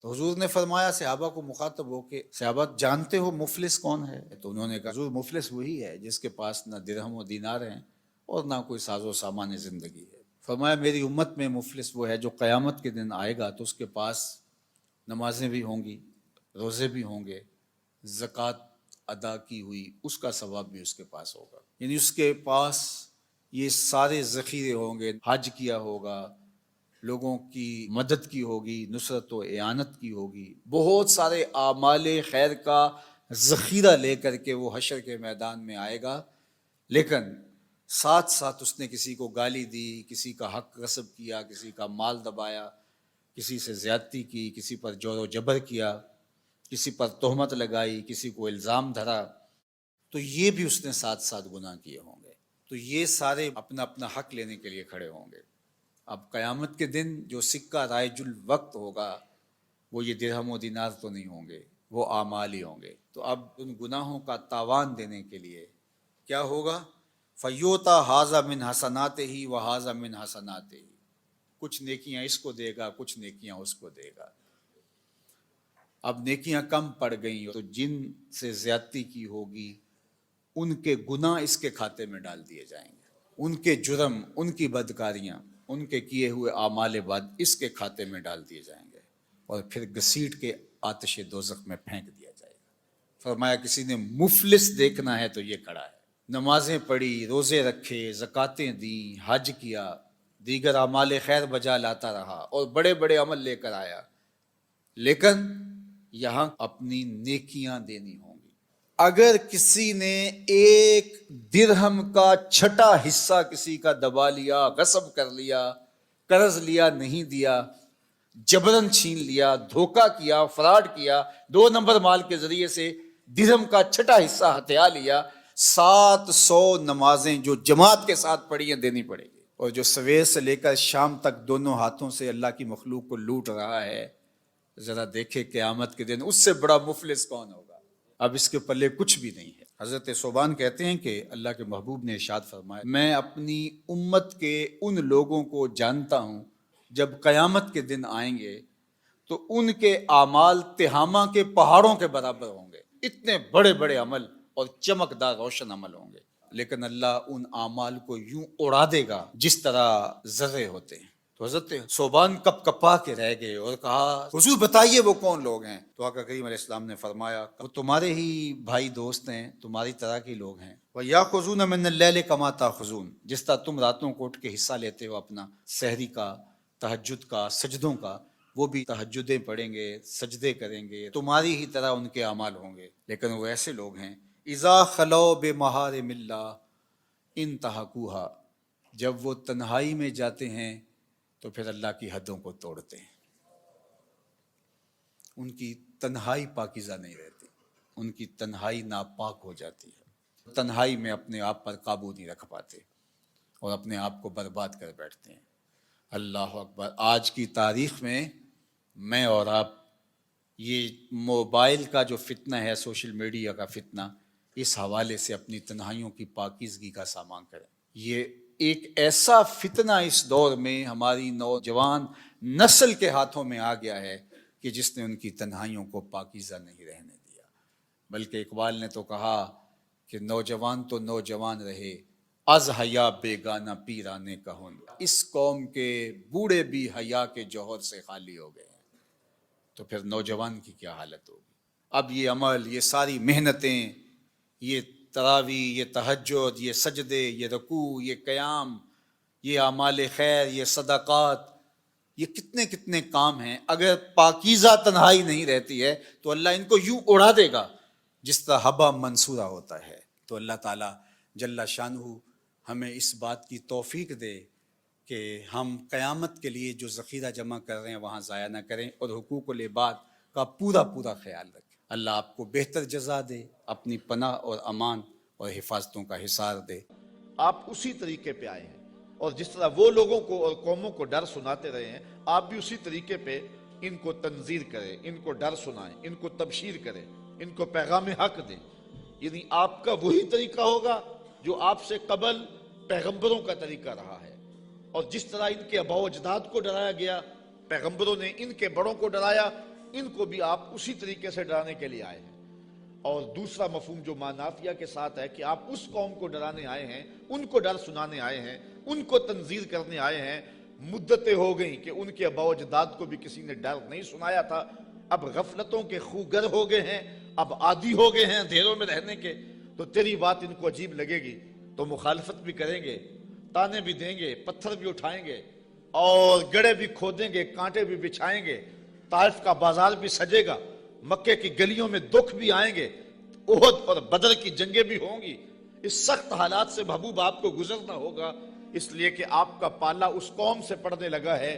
تو حضور نے فرمایا صحابہ کو مخاطب ہو کہ صحابہ جانتے ہو مفلس کون ہے؟ تو انہوں نے کہا حضور مفلس وہی ہے جس کے پاس نہ درہم و دینار ہیں اور نہ کوئی ساز و سامان زندگی ہے۔ فرمایا میری امت میں مفلس وہ ہے جو قیامت کے دن آئے گا تو اس کے پاس نمازیں بھی ہوں گی، روزے بھی ہوں گے، زکوٰۃ ادا کی ہوئی اس کا ثواب بھی اس کے پاس ہوگا، یعنی اس کے پاس یہ سارے ذخیرے ہوں گے، حج کیا ہوگا، لوگوں کی مدد کی ہوگی، نصرت و اعانت کی ہوگی، بہت سارے اعمال خیر کا ذخیرہ لے کر کے وہ حشر کے میدان میں آئے گا، لیکن ساتھ ساتھ اس نے کسی کو گالی دی، کسی کا حق غصب کیا، کسی کا مال دبایا، کسی سے زیادتی کی، کسی پر جور و جبر کیا، کسی پر تہمت لگائی، کسی کو الزام دھرا، تو یہ بھی اس نے ساتھ ساتھ گناہ کیے ہوں گے۔ تو یہ سارے اپنا اپنا حق لینے کے لیے کھڑے ہوں گے۔ اب قیامت کے دن جو سکہ رائج الوقت ہوگا وہ یہ درہم و دینار تو نہیں ہوں گے، وہ اعمال ہی ہوں گے۔ تو اب ان گناہوں کا تاوان دینے کے لیے کیا ہوگا؟ فیوتا ھذا من حسناتہ و ھذا من حسناتہ، کچھ نیکیاں اس کو دے گا، کچھ نیکیاں اس کو دے گا۔ اب نیکیاں کم پڑ گئیں تو جن سے زیادتی کی ہوگی ان کے گناہ اس کے کھاتے میں ڈال دیے جائیں گے، ان کے جرم، ان کی بدکاریاں، ان کے کیے ہوئے اعمال بد اس کے کھاتے میں ڈال دیے جائیں گے اور پھر گھسیٹ کے آتش دوزخ میں پھینک دیا جائے گا۔ فرمایا کسی نے مفلس دیکھنا ہے تو یہ کھڑا ہے، نمازیں پڑھی، روزے رکھے، زکاتیں دیں، حج کیا، دیگر اعمال خیر بجا لاتا رہا اور بڑے بڑے عمل لے کر آیا، لیکن یہاں اپنی نیکیاں دینی ہوں گی۔ اگر کسی نے ایک درہم کا چھٹا حصہ کسی کا دبا لیا، غصب کر لیا، قرض لیا نہیں دیا، جبرن چھین لیا، دھوکہ کیا، فراڈ کیا، 2 نمبر مال کے ذریعے سے درہم کا چھٹا حصہ ہتھیا لیا، 700 نمازیں جو جماعت کے ساتھ پڑھی ہیں دینی پڑے گی۔ اور جو سویر سے لے کر شام تک دونوں ہاتھوں سے اللہ کی مخلوق کو لوٹ رہا ہے، ذرا دیکھے قیامت کے دن اس سے بڑا مفلس کون ہوگا؟ اب اس کے پلے کچھ بھی نہیں ہے۔ حضرت ثوبان کہتے ہیں کہ اللہ کے محبوب نے ارشاد فرمایا، میں اپنی امت کے ان لوگوں کو جانتا ہوں جب قیامت کے دن آئیں گے تو ان کے اعمال تہامہ کے پہاڑوں کے برابر ہوں گے، اتنے بڑے بڑے عمل اور چمکدار روشن عمل ہوں گے، لیکن اللہ ان اعمال کو یوں اڑا دے گا جس طرح ذرے ہوتے ہیں۔ تو حضرت ثوبان کپ کپا کے رہ گئے اور کہا حضور بتائیے وہ کون لوگ ہیں؟ تو آقا کریم علیہ السلام نے فرمایا وہ تمہارے ہی بھائی دوست ہیں، تمہاری طرح کے لوگ ہیں۔ وَيَأْخُذُونَ مِنَ اللَّيْلِ كَمَا تَأْخُذُونَ، جس طرح تم راتوں کو اٹھ کے حصہ لیتے ہو اپنا سحری کا، تہجد کا، سجدوں کا، وہ بھی تہجدیں پڑھیں گے، سجدے کریں گے، تمہاری ہی طرح ان کے اعمال ہوں گے، لیکن وہ ایسے لوگ ہیں اِذَا خَلَوْا بِمَحَارِمِ اللَّهِ انتہکوها، جب وہ تنہائی میں جاتے ہیں تو پھر اللہ کی حدوں کو توڑتے ہیں، ان کی تنہائی پاکیزہ نہیں رہتی، ان کی تنہائی ناپاک ہو جاتی ہے، تنہائی میں اپنے آپ پر قابو نہیں رکھ پاتے اور اپنے آپ کو برباد کر بیٹھتے ہیں۔ اللہ اکبر! آج کی تاریخ میں میں اور آپ یہ موبائل کا جو فتنہ ہے، سوشل میڈیا کا فتنہ، اس حوالے سے اپنی تنہائیوں کی پاکیزگی کا سامان کریں۔ یہ ایک ایسا فتنہ اس دور میں ہماری نوجوان نسل کے ہاتھوں میں آ گیا ہے کہ جس نے ان کی تنہائیوں کو پاکیزہ نہیں رہنے دیا، بلکہ اقبال نے تو کہا کہ نوجوان تو نوجوان رہے، از حیا بیگانہ پیرانے کہن، اس قوم کے بوڑھے بھی حیا کے جوہر سے خالی ہو گئے ہیں، تو پھر نوجوان کی کیا حالت ہوگی؟ اب یہ عمل، یہ ساری محنتیں، یہ تراویح، یہ تہجد، یہ سجدے، یہ رکوع، یہ قیام، یہ اعمال خیر، یہ صدقات، یہ کتنے کتنے کام ہیں، اگر پاکیزہ تنہائی نہیں رہتی ہے تو اللہ ان کو یوں اڑا دے گا جس طرح حبا منصورہ ہوتا ہے۔ تو اللہ تعالیٰ جل شانہ ہمیں اس بات کی توفیق دے کہ ہم قیامت کے لیے جو ذخیرہ جمع کر رہے ہیں وہاں ضائع نہ کریں اور حقوق العباد کا پورا پورا خیال رکھیں۔ اللہ آپ کو بہتر جزا دے، اپنی پناہ اور امان اور حفاظتوں کا حصار دے۔ آپ اسی طریقے پہ آئے ہیں، اور جس طرح وہ لوگوں کو اور قوموں کو ڈر سناتے رہے ہیں، آپ بھی اسی طریقے پہ ان کو تنذیر کریں، ان کو ڈر سنائیں، ان کو تبشیر کریں، ان کو پیغام حق دیں۔ یعنی آپ کا وہی طریقہ ہوگا جو آپ سے قبل پیغمبروں کا طریقہ رہا ہے، اور جس طرح ان کے آباء و اجداد کو ڈرایا گیا، پیغمبروں نے ان کے بڑوں کو ڈرایا، ان کو بھی آپ اسی طریقے سے ڈرانے کے لیے آئے ہیں۔ اور دوسرا مفہوم جو معنافیہ کے ساتھ ہے کہ آپ اس قوم کو ڈرانے آئے ہیں، ان کو ڈر سنانے آئے ہیں، ان کو تنذیر کرنے آئے ہیں۔ مدتیں ہو گئیں کہ ان کے آباء و اجداد کو بھی کسی نے ڈر نہیں سنایا تھا، اب غفلتوں کے خوگر ہو گئے ہیں، اب عادی ہو گئے ہیں اندھیروں میں رہنے کے، تو تیری بات ان کو عجیب لگے گی تو مخالفت بھی کریں گے، تانے بھی دیں گے، پتھر بھی اٹھائیں گے اور گڑھے بھی کھودیں گے، کانٹے بھی بچھائیں گے، طائف کا بازار بھی سجے گا، مکے کی گلیوں میں دکھ بھی آئیں گے، احد اور بدر کی جنگیں بھی ہوں گی۔ اس سخت حالات سے محبوب آپ کو گزرنا ہوگا، اس لیے کہ آپ کا پالا اس قوم سے پڑنے لگا ہے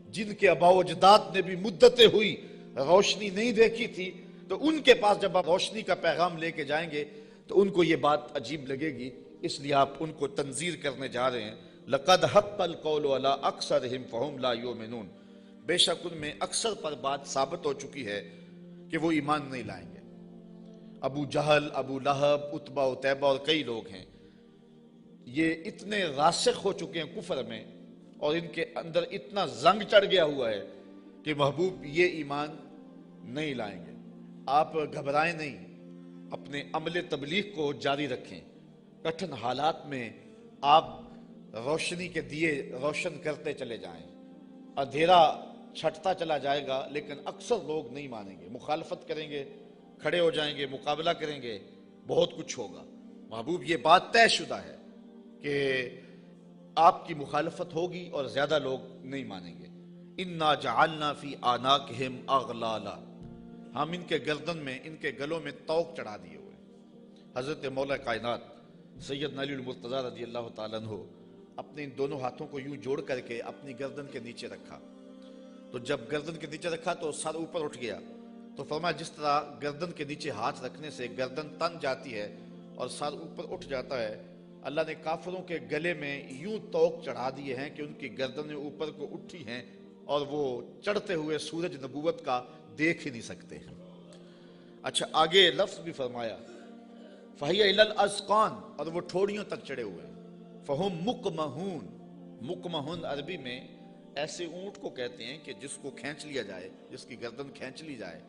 جن کے آباء و اجداد نے بھی مدتیں ہوئی روشنی نہیں دیکھی تھی، تو ان کے پاس جب آپ روشنی کا پیغام لے کے جائیں گے تو ان کو یہ بات عجیب لگے گی، اس لیے آپ ان کو تنذیر کرنے جا رہے ہیں۔ لَقَدْ حَقَّ الْقَوْلُ عَلَىٰ أَكْثَرِهِمْ فَهُمْ لَا يُؤْمِنُونَ، بے شک ان میں اکثر پر بات ثابت ہو چکی ہے کہ وہ ایمان نہیں لائیں گے۔ ابو جہل، ابو لہب، عتبہ عتیبہ اور کئی لوگ ہیں، یہ اتنے راسخ ہو چکے ہیں کفر میں اور ان کے اندر اتنا زنگ چڑھ گیا ہوا ہے کہ محبوب یہ ایمان نہیں لائیں گے۔ آپ گھبرائیں نہیں، اپنے عمل تبلیغ کو جاری رکھیں، کٹھن حالات میں آپ روشنی کے دیے روشن کرتے چلے جائیں، اندھیرا چھٹتا چلا جائے گا لیکن اکثر لوگ نہیں مانیں گے، مخالفت کریں گے، کھڑے ہو جائیں گے، مقابلہ کریں گے، بہت کچھ ہوگا۔ محبوب یہ بات طے شدہ ہے کہ آپ کی مخالفت ہوگی اور زیادہ لوگ نہیں مانیں گے۔ اِنَّا جَعَلْنَا فِي أَعْنَاقِهِمْ أَغْلَالًا، ہم ان کے گردن میں، ان کے گلوں میں طوق چڑھا دیے ہوئے۔ حضرت مولا کائنات سیدنا علی المرتضیٰ رضی اللہ تعالیٰ عنہ اپنے ان دونوں ہاتھوں کو یوں جوڑ کر کے اپنی گردن کے نیچے رکھا، تو جب گردن کے نیچے رکھا تو سر اوپر اٹھ گیا، تو فرمایا جس طرح گردن کے نیچے ہاتھ رکھنے سے گردن تن جاتی ہے اور سر اوپر اٹھ جاتا ہے، اللہ نے کافروں کے گلے میں یوں طوق چڑھا دیے ہیں کہ ان کی گردنیں اوپر کو اٹھی ہیں اور وہ چڑھتے ہوئے سورج نبوت کا دیکھ ہی نہیں سکتے ہیں۔ اچھا آگے لفظ بھی فرمایا فَهِيَ إِلَى الْأَذْقَانِ، اور وہ ٹھوڑیوں تک چڑھے ہوئے ہیں۔ فَهُمْ مُقْمَحُونَ، مقمحون عربی میں ایسے اونٹ کو کہتے ہیں کہ جس کو کھینچ لیا جائے، جس کی گردن کھینچ لی جائے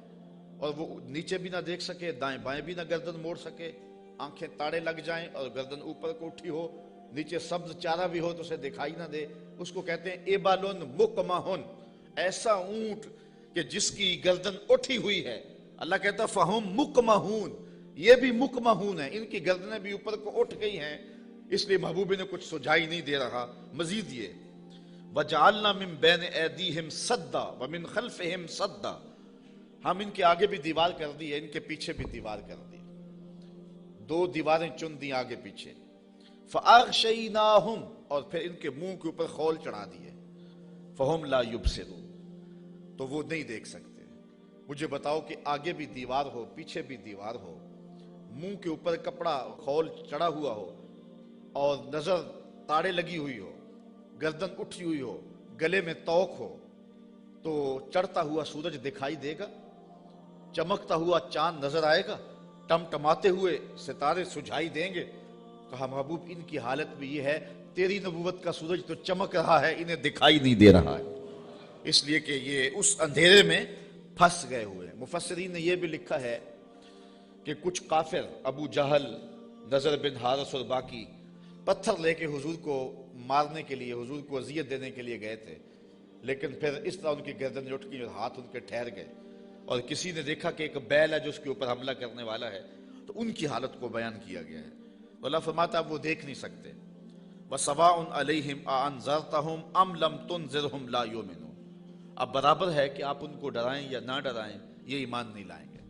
اور وہ نیچے بھی نہ دیکھ سکے، دائیں بائیں بھی نہ گردن موڑ سکے، آنکھیں تاڑے لگ جائیں اور گردن اوپر کو اٹھی ہو، نیچے سبز چارہ بھی ہو تو اسے دکھائی نہ دے، اس کو کہتے ہیں ایبالن مقمحن، ایسا اونٹ کہ جس کی گردن اٹھی ہوئی ہے۔ اللہ کہتا ہے فہم مقمحون، یہ بھی مقمحون ہیں، ان کی گردنیں بھی اوپر کو اٹھ گئی ہیں، اس لیے محبوب نے کچھ سجائی نہیں دے رہا۔ مزید یہ وَجَعَلْنَا مِن بَيْنِ أَيْدِيهِمْ سَدًّا وَمِنْ خَلْفِهِمْ سَدًّا، ہم ان کے آگے بھی دیوار کر دی ہے، ان کے پیچھے بھی دیوار کر دی، دو دیواریں چن دی آگے پیچھے۔ فَأَغْشَيْنَاهُمْ، اور پھر ان کے منہ کے اوپر خول چڑھا دیے، فَهُمْ لَا يُبْصِرُونَ، تو وہ نہیں دیکھ سکتے۔ مجھے بتاؤ کہ آگے بھی دیوار ہو، پیچھے بھی دیوار ہو، منہ کے اوپر کپڑا خول چڑھا ہوا ہو اور نظر تاڑے لگی ہوئی ہو، گردن اٹھی ہوئی ہو، گلے میں طوق ہو، تو چڑھتا ہوا سورج دکھائی دے گا؟ چمکتا ہوا چاند نظر آئے گا؟ ٹمٹماتے ہوئے ستارے سجھائی دیں گے؟ کہا محبوب ان کی حالت بھی یہ ہے، تیری نبوت کا سورج تو چمک رہا ہے، انہیں دکھائی نہیں دے رہا ہے، اس لیے کہ یہ اس اندھیرے میں پھنس گئے ہوئے ہیں۔ مفسرین نے یہ بھی لکھا ہے کہ کچھ کافر ابو جہل، نضر بن حارث اور باقی پتھر لے کے حضور کو مارنے کے لیے، حضور کو اذیت دینے کے لیے گئے تھے، لیکن پھر اس طرح ان کی گردن اٹھ گئی اور ہاتھ ان کے ٹھہر گئے، اور کسی نے دیکھا کہ ایک بیل ہے جو اس کے اوپر حملہ کرنے والا ہے، تو ان کی حالت کو بیان کیا گیا ہے۔ اللہ فرماتا اب وہ دیکھ نہیں سکتے۔ وَسَوَاءٌ عَلَيْهِمْ أَأَنذَرْتَهُمْ أَمْ لَمْ تُنذِرْهُمْ لَا يُؤْمِنُونَ، اب برابر ہے کہ آپ ان کو ڈرائیں یا نہ ڈرائیں، یہ ایمان نہیں لائیں گے،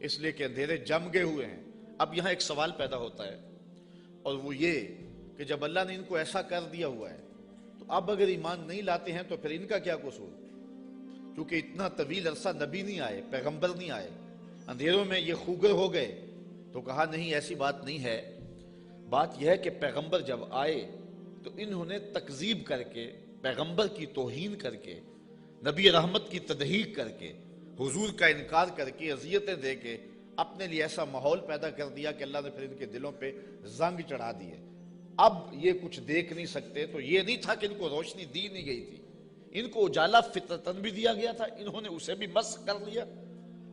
اس لیے کہ اندھیرے جم گئے ہوئے ہیں۔ اب یہاں ایک سوال پیدا ہوتا ہے، اور وہ یہ کہ جب اللہ نے ان کو ایسا کر دیا ہوا ہے تو اب اگر ایمان نہیں لاتے ہیں تو پھر ان کا کیا قصور؟ کیونکہ اتنا طویل عرصہ نبی نہیں آئے، پیغمبر نہیں آئے، اندھیروں میں یہ خوگر ہو گئے، تو کہا نہیں ایسی بات نہیں ہے۔ بات یہ ہے کہ پیغمبر جب آئے تو انہوں نے تکذیب کر کے، پیغمبر کی توہین کر کے، نبی رحمت کی تضحیق کر کے، حضور کا انکار کر کے، اذیتیں دے کے اپنے لیے ایسا ماحول پیدا کر دیا کہ اللہ نے پھر ان کے دلوں پہ زنگ چڑھا دیے۔ اب یہ کچھ دیکھ نہیں سکتے، تو یہ نہیں تھا کہ ان کو روشنی دی نہیں گئی تھی، ان کو اجالا فطرتن بھی دیا گیا تھا، انہوں نے اسے بھی مسخ کر لیا،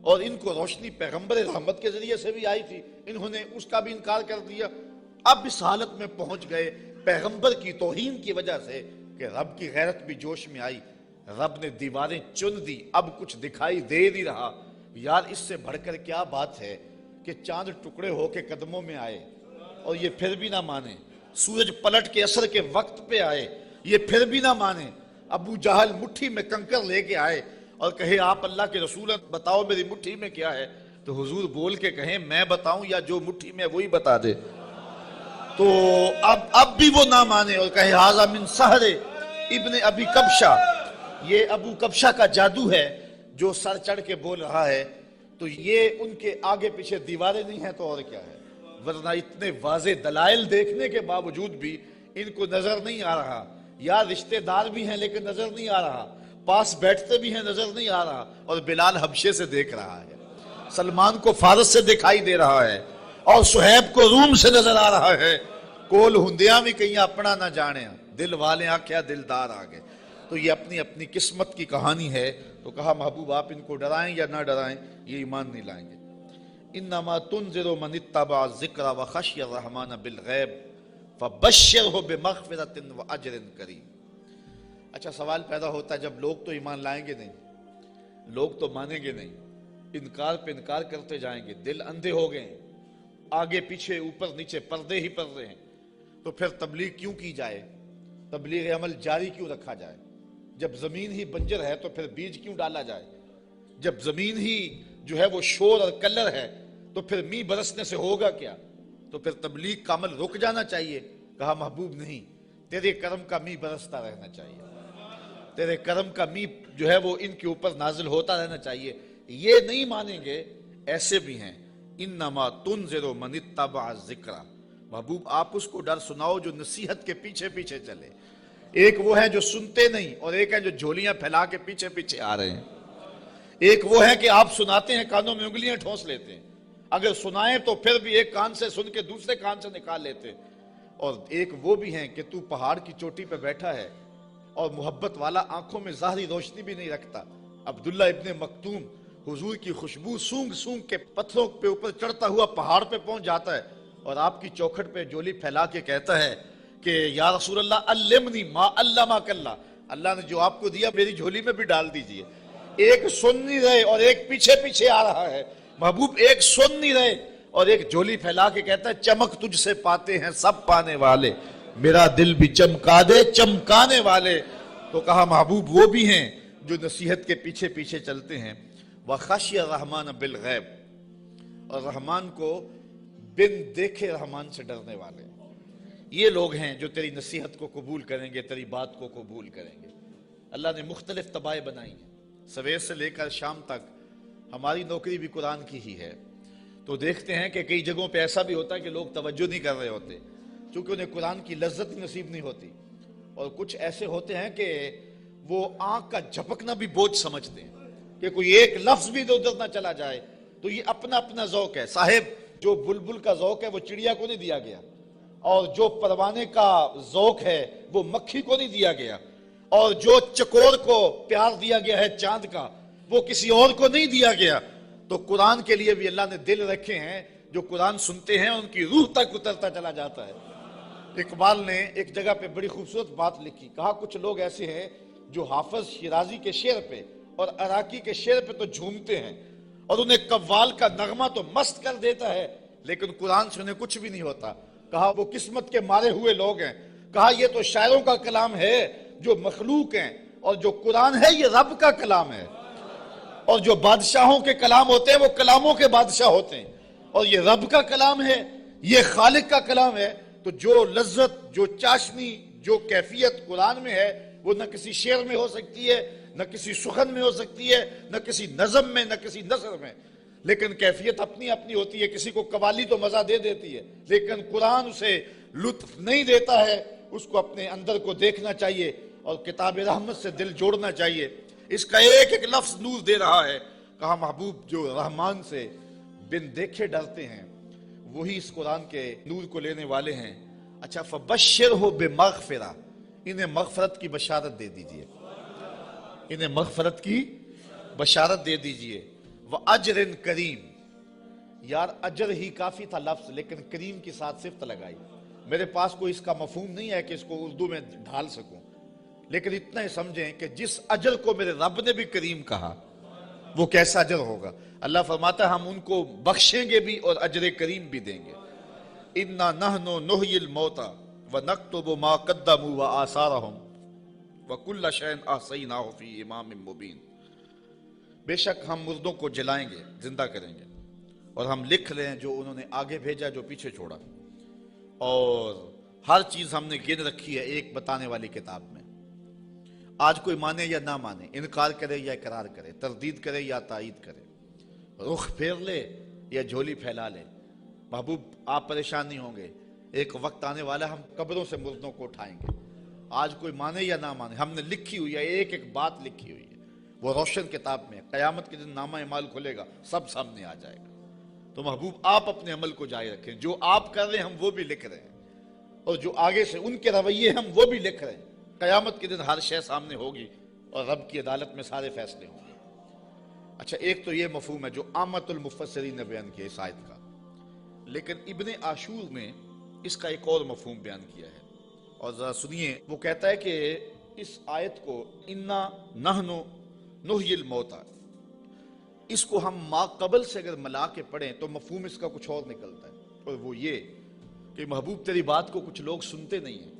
اور ان کو روشنی پیغمبر رحمت کے ذریعے سے بھی آئی تھی، انہوں نے اس کا بھی انکار کر دیا۔ اب اس حالت میں پہنچ گئے پیغمبر کی توہین کی وجہ سے کہ رب کی غیرت بھی جوش میں آئی، رب نے دیواریں چن دی، اب کچھ دکھائی دے نہیں رہا۔ یار اس سے بڑھ کر کیا بات ہے کہ چاند ٹکڑے ہو کے قدموں میں آئے اور یہ پھر بھی نہ مانے، سورج پلٹ کے عصر کے وقت پہ آئے، یہ پھر بھی نہ مانے، ابو جہل مٹھی میں کنکر لے کے آئے اور کہے آپ اللہ کے رسول ہیں، بتاؤ میری مٹھی میں کیا ہے، تو حضور بول کے کہیں میں بتاؤں یا جو مٹھی میں وہی بتا دے، تو اب بھی وہ نہ مانے اور کہے ھذا من سحر ابن ابی کبشہ، یہ ابو کبشہ کا جادو ہے جو سر چڑھ کے بول رہا ہے، تو یہ ان کے آگے پیچھے دیواریں نہیں ہیں تو اور کیا ہے، ورنہ اتنے واضح دلائل دیکھنے کے باوجود بھی ان کو نظر نہیں آ رہا، یا رشتہ دار بھی ہیں لیکن نظر نہیں آ رہا، پاس بیٹھتے بھی ہیں نظر نہیں آ رہا، اور بلال حبشے سے دیکھ رہا ہے، سلمان کو فارس سے دکھائی دے رہا ہے، اور صہیب کو روم سے نظر آ رہا ہے، کول ہندیاں بھی کہیں اپنا نہ جانے، دل والے آکھیا دلدار آگے، تو یہ اپنی اپنی قسمت کی کہانی ہے۔ تو کہا محبوب آپ ان کو ڈرائیں یا نہ ڈرائیں، یہ ایمان نہیں لائیں گے۔ انما تنذر من اتبع الذکر وخشی الرحمن بالغیب فبشرہ بمغفرۃ واجر کریم۔ اچھا سوال پیدا ہوتا ہے جب لوگ تو ایمان لائیں گے نہیں، لوگ تو مانیں گے نہیں، انکار پہ انکار کرتے جائیں گے، دل اندھے ہو گئے ہیں، آگے پیچھے اوپر نیچے پردے ہی پردے ہیں، تو پھر تبلیغ کیوں کی جائے، تبلیغ عمل جاری کیوں رکھا جائے؟ جب زمین ہی بنجر ہے تو پھر بیج کیوں ڈالا جائے؟ جب زمین ہی جو ہے وہ شور اور کلر ہے تو پھر می برسنے سے ہوگا کیا؟ تو پھر تبلیغ کا عمل رک جانا چاہیے۔ کہا محبوب نہیں، تیرے کرم کا می برستا رہنا چاہیے، تیرے کرم کا می جو ہے وہ ان کے اوپر نازل ہوتا رہنا چاہیے۔ یہ نہیں مانیں گے، ایسے بھی ہیں۔ انما تنذر من اتبع الذکر، محبوب آپ اس کو ڈر سناؤ جو نصیحت کے پیچھے پیچھے چلے۔ ایک وہ ہے جو سنتے نہیں اور ایک ہے جو جھولیاں پھیلا کے پیچھے پیچھے آ رہے ہیں۔ ایک وہ ہے کہ آپ سناتے ہیں کانوں میں انگلیاں ٹھونس لیتے ہیں، اگر سنائیں تو پھر بھی ایک کان سے سن کے دوسرے کان سے نکال لیتے، اور ایک وہ بھی ہیں کہ تو پہاڑ کی چوٹی پہ بیٹھا ہے اور محبت والا آنکھوں میں ظاہری روشنی بھی نہیں رکھتا۔ عبداللہ ابن مکتوم حضور کی خوشبو سونگ سونگ کے پتھروں پہ اوپر چڑھتا ہوا پہاڑ پہ پہنچ جاتا ہے اور آپ کی چوکھٹ پہ جولی پھیلا کے کہتا ہے کہ یا رسول اللہ علمنی ما علمک اللہ، اللہ نے جو آپ کو دیا میری جھولی میں بھی ڈال دیجئے۔ ایک سن نہیں رہے اور ایک پیچھے پیچھے آ رہا ہے، محبوب ایک سن نہیں رہے اور ایک جھولی پھیلا کے کہتا ہے چمک تجھ سے پاتے ہیں سب پانے والے، میرا دل بھی چمکا دے چمکانے والے۔ تو کہا محبوب وہ بھی ہیں جو نصیحت کے پیچھے پیچھے چلتے ہیں۔ وخشی الرحمن بالغیب، اور رحمان کو بن دیکھے رحمان سے ڈرنے والے، یہ لوگ ہیں جو تیری نصیحت کو قبول کریں گے، تیری بات کو قبول کریں گے۔ اللہ نے مختلف طبائع بنائی ہیں، سویر سے لے کر شام تک ہماری نوکری بھی قرآن کی ہی ہے، تو دیکھتے ہیں کہ کئی جگہوں پہ ایسا بھی ہوتا ہے کہ لوگ توجہ نہیں کر رہے ہوتے چونکہ انہیں قرآن کی لذت نصیب نہیں ہوتی، اور کچھ ایسے ہوتے ہیں کہ وہ آنکھ کا جھپکنا بھی بوجھ سمجھتے ہیں کہ کوئی ایک لفظ بھی ادھر نہ چلا جائے، تو یہ اپنا اپنا ذوق ہے۔ صاحب جو بلبل کا ذوق ہے وہ چڑیا کو نہیں دیا گیا، اور جو پروانے کا ذوق ہے وہ مکھی کو نہیں دیا گیا، اور جو چکور کو پیار دیا گیا ہے چاند کا وہ کسی اور کو نہیں دیا گیا۔ تو قرآن کے لیے بھی اللہ نے دل رکھے ہیں، جو قرآن سنتے ہیں ان کی روح تک اترتا چلا جاتا ہے۔ اقبال نے ایک جگہ پہ بڑی خوبصورت بات لکھی، کہا کچھ لوگ ایسے ہیں جو حافظ شیرازی کے شعر پہ اور عراقی کے شعر پہ تو جھومتے ہیں اور انہیں قوال کا نغمہ تو مست کر دیتا ہے، لیکن قرآن سے انہیں کچھ بھی نہیں ہوتا۔ کہا وہ قسمت کے مارے ہوئے لوگ ہیں، کہا یہ تو شاعروں کا کلام ہے جو مخلوق ہیں، اور جو قرآن ہے یہ رب کا کلام ہے، اور جو بادشاہوں کے کلام ہوتے ہیں وہ کلاموں کے بادشاہ ہوتے ہیں، اور یہ رب کا کلام ہے، یہ خالق کا کلام ہے۔ تو جو لذت، جو چاشنی، جو کیفیت قرآن میں ہے وہ نہ کسی شعر میں ہو سکتی ہے، نہ کسی سخن میں ہو سکتی ہے، نہ کسی نظم میں، نہ کسی نثر میں، لیکن کیفیت اپنی اپنی ہوتی ہے۔ کسی کو قوالی تو مزہ دے دیتی ہے لیکن قرآن اسے لطف نہیں دیتا ہے، اس کو اپنے اندر کو دیکھنا چاہیے اور کتاب رحمت سے دل جوڑنا چاہیے۔ اس کا ایک ایک لفظ نور دے رہا ہے۔ کہا محبوب جو رحمان سے بن دیکھے ڈرتے ہیں وہی اس قرآن کے نور کو لینے والے ہیں۔ اچھا فبشرہ بمغفرہ، انہیں مغفرت کی بشارت دے دیجئے۔ انہیں مغفرت کی بشارت دے دیجئے، وَأَجْرٍ کریم۔ یار اجر ہی کافی تھا لفظ، لیکن کریم کے ساتھ صفت لگائی۔ میرے پاس کوئی اس کا مفہوم نہیں ہے کہ اس کو اردو میں ڈھال سکوں، لیکن اتنا ہی سمجھیں کہ جس اجر کو میرے رب نے بھی کریم کہا وہ کیسا اجر ہوگا۔ اللہ فرماتا ہے ہم ان کو بخشیں گے بھی اور اجر کریم بھی دیں گے۔ اِنَّا نَحْنُ نُحْيِي الْمَوْتَى وَنَكْتُبُ مَا قَدَّمُوا وَآثَارَهُمْ وَكُلَّ شَيْءٍ أَحْصَيْنَاهُ فِي إِمَامٍ مُبِينٍ۔ بے شک ہم مردوں کو جلائیں گے، زندہ کریں گے، اور ہم لکھ لیں جو انہوں نے آگے بھیجا، جو پیچھے چھوڑا، اور ہر چیز ہم نے گن رکھی ہے ایک بتانے والی کتاب میں۔ آج کوئی مانے یا نہ مانے، انکار کرے یا اقرار کرے، تردید کرے یا تائید کرے، رخ پھیر لے یا جھولی پھیلا لے، محبوب آپ پریشان نہیں ہوں گے۔ ایک وقت آنے والا ہم قبروں سے مردوں کو اٹھائیں گے۔ آج کوئی مانے یا نہ مانے، ہم نے لکھی ہوئی ہے، ایک ایک بات لکھی ہوئی ہے، وہ روشن کتاب میں۔ قیامت کے دن نامہ اعمال کھلے گا، سب سامنے آ جائے گا۔ تو محبوب آپ اپنے عمل کو جاری رکھیں، جو آپ کر رہے ہیں ہم وہ بھی لکھ رہے ہیں، اور جو آگے سے ان کے رویے ہم وہ بھی لکھ رہے ہیں۔ قیامت کے دن ہر شے سامنے ہوگی اور رب کی عدالت میں سارے فیصلے ہوں گے۔ اچھا، ایک تو یہ مفہوم ہے جو عامت المفسرین نے بیان کیا اس آیت کا، لیکن ابن عاشور نے اس کا ایک اور مفہوم بیان کیا ہے، اور ذرا سنیے۔ وہ کہتا ہے کہ اس آیت کو اِنَّا نَحْنُ نُحْيِي الْمَوْتَى، اس کو ہم ما قبل سے اگر ملا کے پڑھیں تو مفہوم اس کا کچھ اور نکلتا ہے، اور وہ یہ کہ محبوب تیری بات کو کچھ لوگ سنتے نہیں ہیں،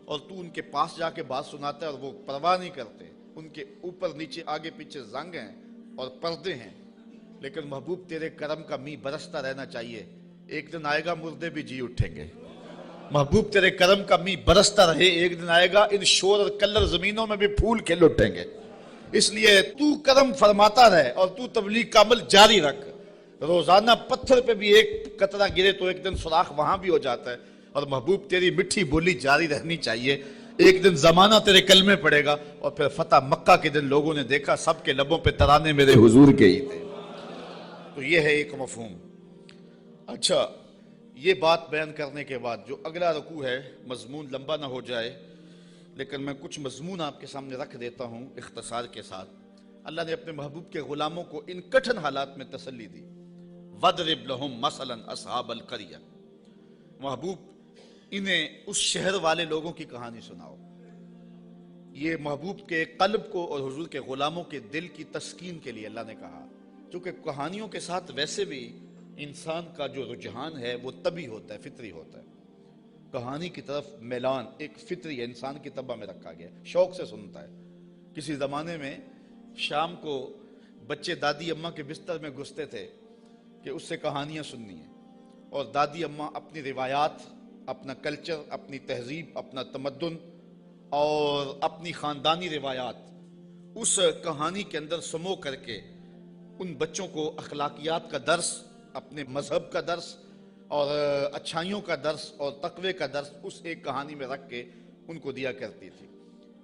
اور تو ان کے پاس جا کے بات سناتا ہے اور وہ پرواہ نہیں کرتے، ان کے اوپر نیچے آگے پیچھے زنگ ہیں اور پردے ہیں، لیکن محبوب تیرے کرم کا می برستا رہنا چاہیے۔ ایک دن آئے گا مردے بھی جی اٹھیں گے۔ محبوب تیرے کرم کا می برستا رہے، ایک دن آئے گا ان شور اور کلر زمینوں میں بھی پھول کھل اٹھیں گے۔ اس لیے تو کرم فرماتا رہے اور تو تبلیغ کا عمل جاری رکھ۔ روزانہ پتھر پہ بھی ایک قطرہ گرے تو ایک دن سوراخ وہاں بھی ہو جاتا ہے، اور محبوب تیری مٹھی بولی جاری رہنی چاہیے۔ ایک دن زمانہ تیرے کلمے پڑے گا، اور پھر فتح مکہ کے دن لوگوں نے دیکھا سب کے لبوں پہ ترانے میرے حضور کے ہی تھے۔ تو یہ ہے ایک مفہوم۔ اچھا، یہ بات بیان کرنے کے بعد جو اگلا رکوع ہے، مضمون لمبا نہ ہو جائے لیکن میں کچھ مضمون آپ کے سامنے رکھ دیتا ہوں اختصار کے ساتھ۔ اللہ نے اپنے محبوب کے غلاموں کو ان کٹھن حالات میں تسلی دی۔ وَضْرِبْ لَهُمْ مَثَلًا أَصْحَابَ الْقَرْيَةِ، محبوب انہیں اس شہر والے لوگوں کی کہانی سناؤ۔ یہ محبوب کے قلب کو اور حضور کے غلاموں کے دل کی تسکین کے لیے اللہ نے کہا، چونکہ کہانیوں کے ساتھ ویسے بھی انسان کا جو رجحان ہے وہ طبعی ہوتا ہے، فطری ہوتا ہے۔ کہانی کی طرف میلان ایک فطری ہے، انسان کی طبع میں رکھا گیا، شوق سے سنتا ہے۔ کسی زمانے میں شام کو بچے دادی اماں کے بستر میں گھستے تھے کہ اس سے کہانیاں سننی ہیں، اور دادی اماں اپنی روایات، اپنا کلچر، اپنی تہذیب، اپنا تمدن اور اپنی خاندانی روایات اس کہانی کے اندر سمو کر کے ان بچوں کو اخلاقیات کا درس، اپنے مذہب کا درس اور اچھائیوں کا درس اور تقوی کا درس اس ایک کہانی میں رکھ کے ان کو دیا کرتی تھی،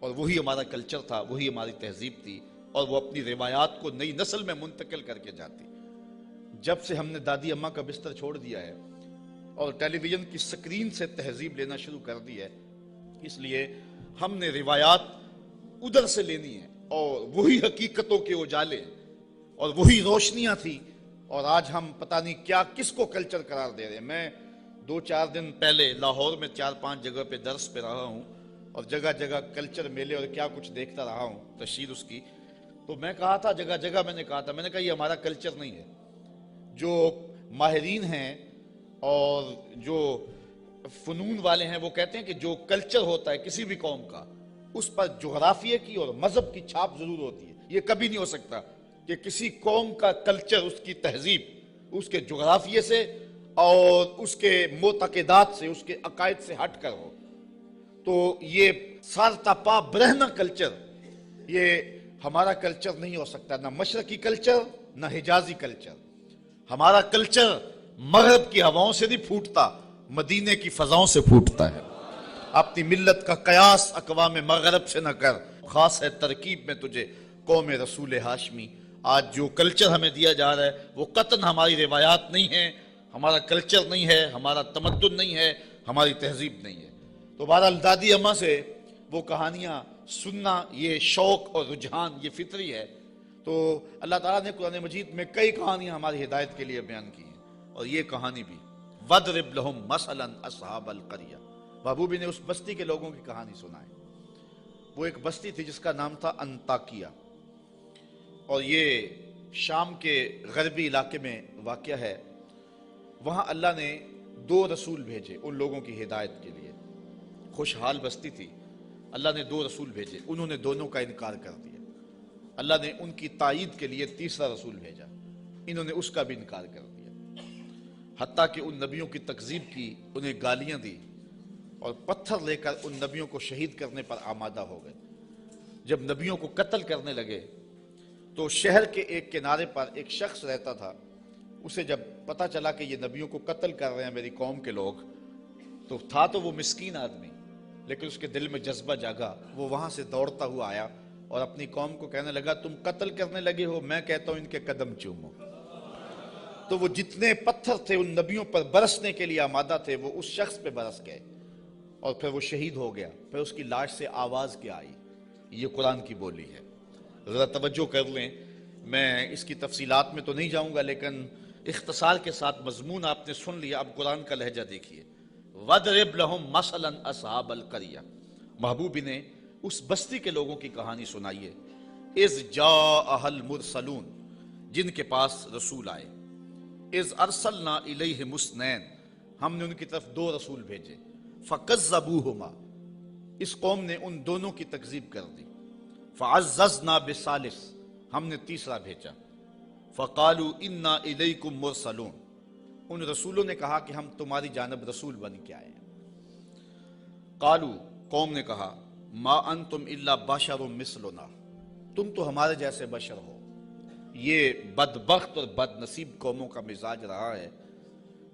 اور وہی ہمارا کلچر تھا، وہی ہماری تہذیب تھی، اور وہ اپنی روایات کو نئی نسل میں منتقل کر کے جاتی۔ جب سے ہم نے دادی اماں کا بستر چھوڑ دیا ہے اور ٹیلی ویژن کی سکرین سے تہذیب لینا شروع کر دی ہے، اس لیے ہم نے روایات ادھر سے لینی ہے، اور وہی حقیقتوں کے اجالے اور وہی روشنیاں تھی، اور آج ہم پتہ نہیں کیا کس کو کلچر قرار دے رہے ہیں۔ میں 2-4 دن پہلے لاہور میں 4-5 جگہ پہ درس پہ رہا ہوں، اور جگہ جگہ کلچر میلے اور کیا کچھ دیکھتا رہا ہوں، تشہیر اس کی۔ تو میں کہا تھا، جگہ جگہ میں نے کہا یہ ہمارا کلچر نہیں ہے۔ جو ماہرین ہیں اور جو فنون والے ہیں وہ کہتے ہیں کہ جو کلچر ہوتا ہے کسی بھی قوم کا، اس پر جغرافیے کی اور مذہب کی چھاپ ضرور ہوتی ہے۔ یہ کبھی نہیں ہو سکتا کہ کسی قوم کا کلچر، اس کی تہذیب، اس کے جغرافیے سے اور اس کے معتقدات سے، اس کے عقائد سے ہٹ کر ہو۔ تو یہ سارتا پا برہنہ کلچر، یہ ہمارا کلچر نہیں ہو سکتا، نہ مشرقی کلچر نہ حجازی کلچر۔ ہمارا کلچر مغرب کی ہواؤں سے نہیں پھوٹتا، مدینے کی فضاؤں سے پھوٹتا ہے۔ اپنی ملت کا قیاس اقوام مغرب سے نہ کر، خاص ہے ترکیب میں تجھے قوم رسول ہاشمی۔ آج جو کلچر ہمیں دیا جا رہا ہے وہ قطعاً ہماری روایات نہیں ہے، ہمارا کلچر نہیں ہے، ہمارا تمدن نہیں ہے، ہماری تہذیب نہیں ہے۔ تو بہرحال دادی اماں سے وہ کہانیاں سننا یہ شوق اور رجحان یہ فطری ہے، تو اللہ تعالیٰ نے قرآن مجید میں کئی کہانیاں ہماری ہدایت کے لیے بیان کی ہیں، اور یہ کہانی بھی وَضْرِبْ لَهُمْ مَثَلًا أَصْحَابَ الْقَرْيَةِ، محبوبی نے اس بستی کے لوگوں کی کہانی سنائی۔ وہ ایک بستی تھی جس کا نام تھا انطاکیہ، اور یہ شام کے غربی علاقے میں واقع ہے۔ وہاں اللہ نے 2 رسول بھیجے ان لوگوں کی ہدایت کے لیے، خوشحال بستی تھی، اللہ نے 2 رسول بھیجے، انہوں نے دونوں کا انکار کر دیا۔ اللہ نے ان کی تائید کے لیے تیسرا رسول بھیجا، انہوں نے اس کا بھی انکار کر دیا، حتیٰ کہ ان نبیوں کی تکذیب کی، انہیں گالیاں دی، اور پتھر لے کر ان نبیوں کو شہید کرنے پر آمادہ ہو گئے۔ جب نبیوں کو قتل کرنے لگے تو شہر کے ایک کنارے پر ایک شخص رہتا تھا، اسے جب پتہ چلا کہ یہ نبیوں کو قتل کر رہے ہیں میری قوم کے لوگ، تو تھا تو وہ مسکین آدمی، لیکن اس کے دل میں جذبہ جاگا، وہ وہاں سے دوڑتا ہوا آیا اور اپنی قوم کو کہنے لگا تم قتل کرنے لگے ہو، میں کہتا ہوں ان کے قدم چومو۔ تو وہ جتنے پتھر تھے ان نبیوں پر برسنے کے لیے آمادہ تھے وہ اس شخص پہ برس گئے، اور پھر وہ شہید ہو گیا۔ پھر اس کی لاش سے آواز کیا آئی؟ یہ قرآن کی بولی ہے، ذرا توجہ کر لیں۔ میں اس کی تفصیلات میں تو نہیں جاؤں گا، لیکن اختصار کے ساتھ مضمون آپ نے سن لیا، اب قرآن کا لہجہ دیکھیے۔ وَضْرِبْ لَهُمْ مَثَلًا أَصْحَابَ الْقَرْيَةِ، محبوبی نے اس بستی کے لوگوں کی کہانی سنائیے۔ اِذْ جَاءَهَا الْمُرْسَلُونَ، جن کے پاس رسول آئے۔ اِذْ أَرْسَلْنَا إِلَيْهِمُ اثْنَيْنِ، ہم نے ان کی طرف 2 رسول بھیجے۔ فَكَذَّبُوهُمَا، اس قوم نے ان دونوں کی تکذیب کر دی۔ فَعَزَّزْنَا بِثَالِثٍ، ہم نے تیسرا بھیجا۔ فَقَالُوا إِنَّا إِلَيْكُمْ مُرْسَلُونَ، ان رسولوں نے کہا کہ ہم تمہاری جانب رسول بن کے آئے ہیں۔ قالوا، قوم نے کہا، ما انتم الا بشر مثلنا، تم تو ہمارے جیسے بشر ہو۔ یہ بدبخت اور بد نصیب قوموں کا مزاج رہا ہے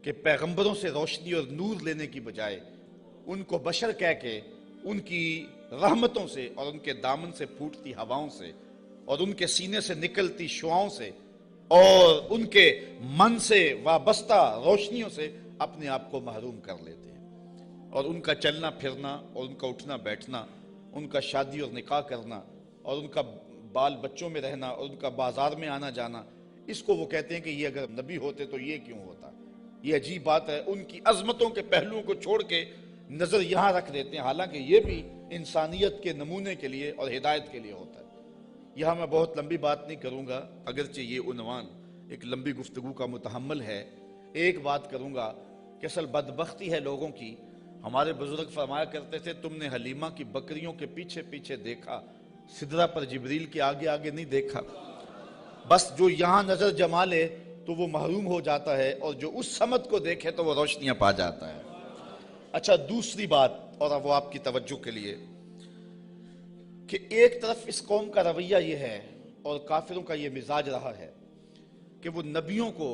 کہ پیغمبروں سے روشنی اور نور لینے کی بجائے ان کو بشر کہہ کے ان کی رحمتوں سے اور ان کے دامن سے پھوٹتی ہواؤں سے اور ان کے سینے سے نکلتی شعاؤں سے اور ان کے من سے وابستہ روشنیوں سے اپنے آپ کو محروم کر لیتے ہیں، اور ان کا چلنا پھرنا اور ان کا اٹھنا بیٹھنا، ان کا شادی اور نکاح کرنا اور ان کا بال بچوں میں رہنا اور ان کا بازار میں آنا جانا، اس کو وہ کہتے ہیں کہ یہ اگر نبی ہوتے تو یہ کیوں ہوتا۔ یہ عجیب بات ہے، ان کی عظمتوں کے پہلوؤں کو چھوڑ کے نظر یہاں رکھ دیتے ہیں، حالانکہ یہ بھی انسانیت کے نمونے کے لیے اور ہدایت کے لیے ہوتا ہے۔ یہاں میں بہت لمبی بات نہیں کروں گا، اگرچہ یہ عنوان ایک لمبی گفتگو کا متحمل ہے۔ ایک بات کروں گا کہ اصل بدبختی ہے لوگوں کی، ہمارے بزرگ فرمایا کرتے تھے تم نے حلیمہ کی بکریوں کے پیچھے پیچھے دیکھا، سدرہ پر جبریل کے آگے آگے نہیں دیکھا۔ بس جو یہاں نظر جما لے تو وہ محروم ہو جاتا ہے، اور جو اس سمت کو دیکھے تو وہ روشنیاں پا جاتا ہے۔ اچھا، دوسری بات، اور وہ آپ کی توجہ کے لیے، کہ ایک طرف اس قوم کا رویہ یہ ہے اور کافروں کا یہ مزاج رہا ہے کہ وہ نبیوں کو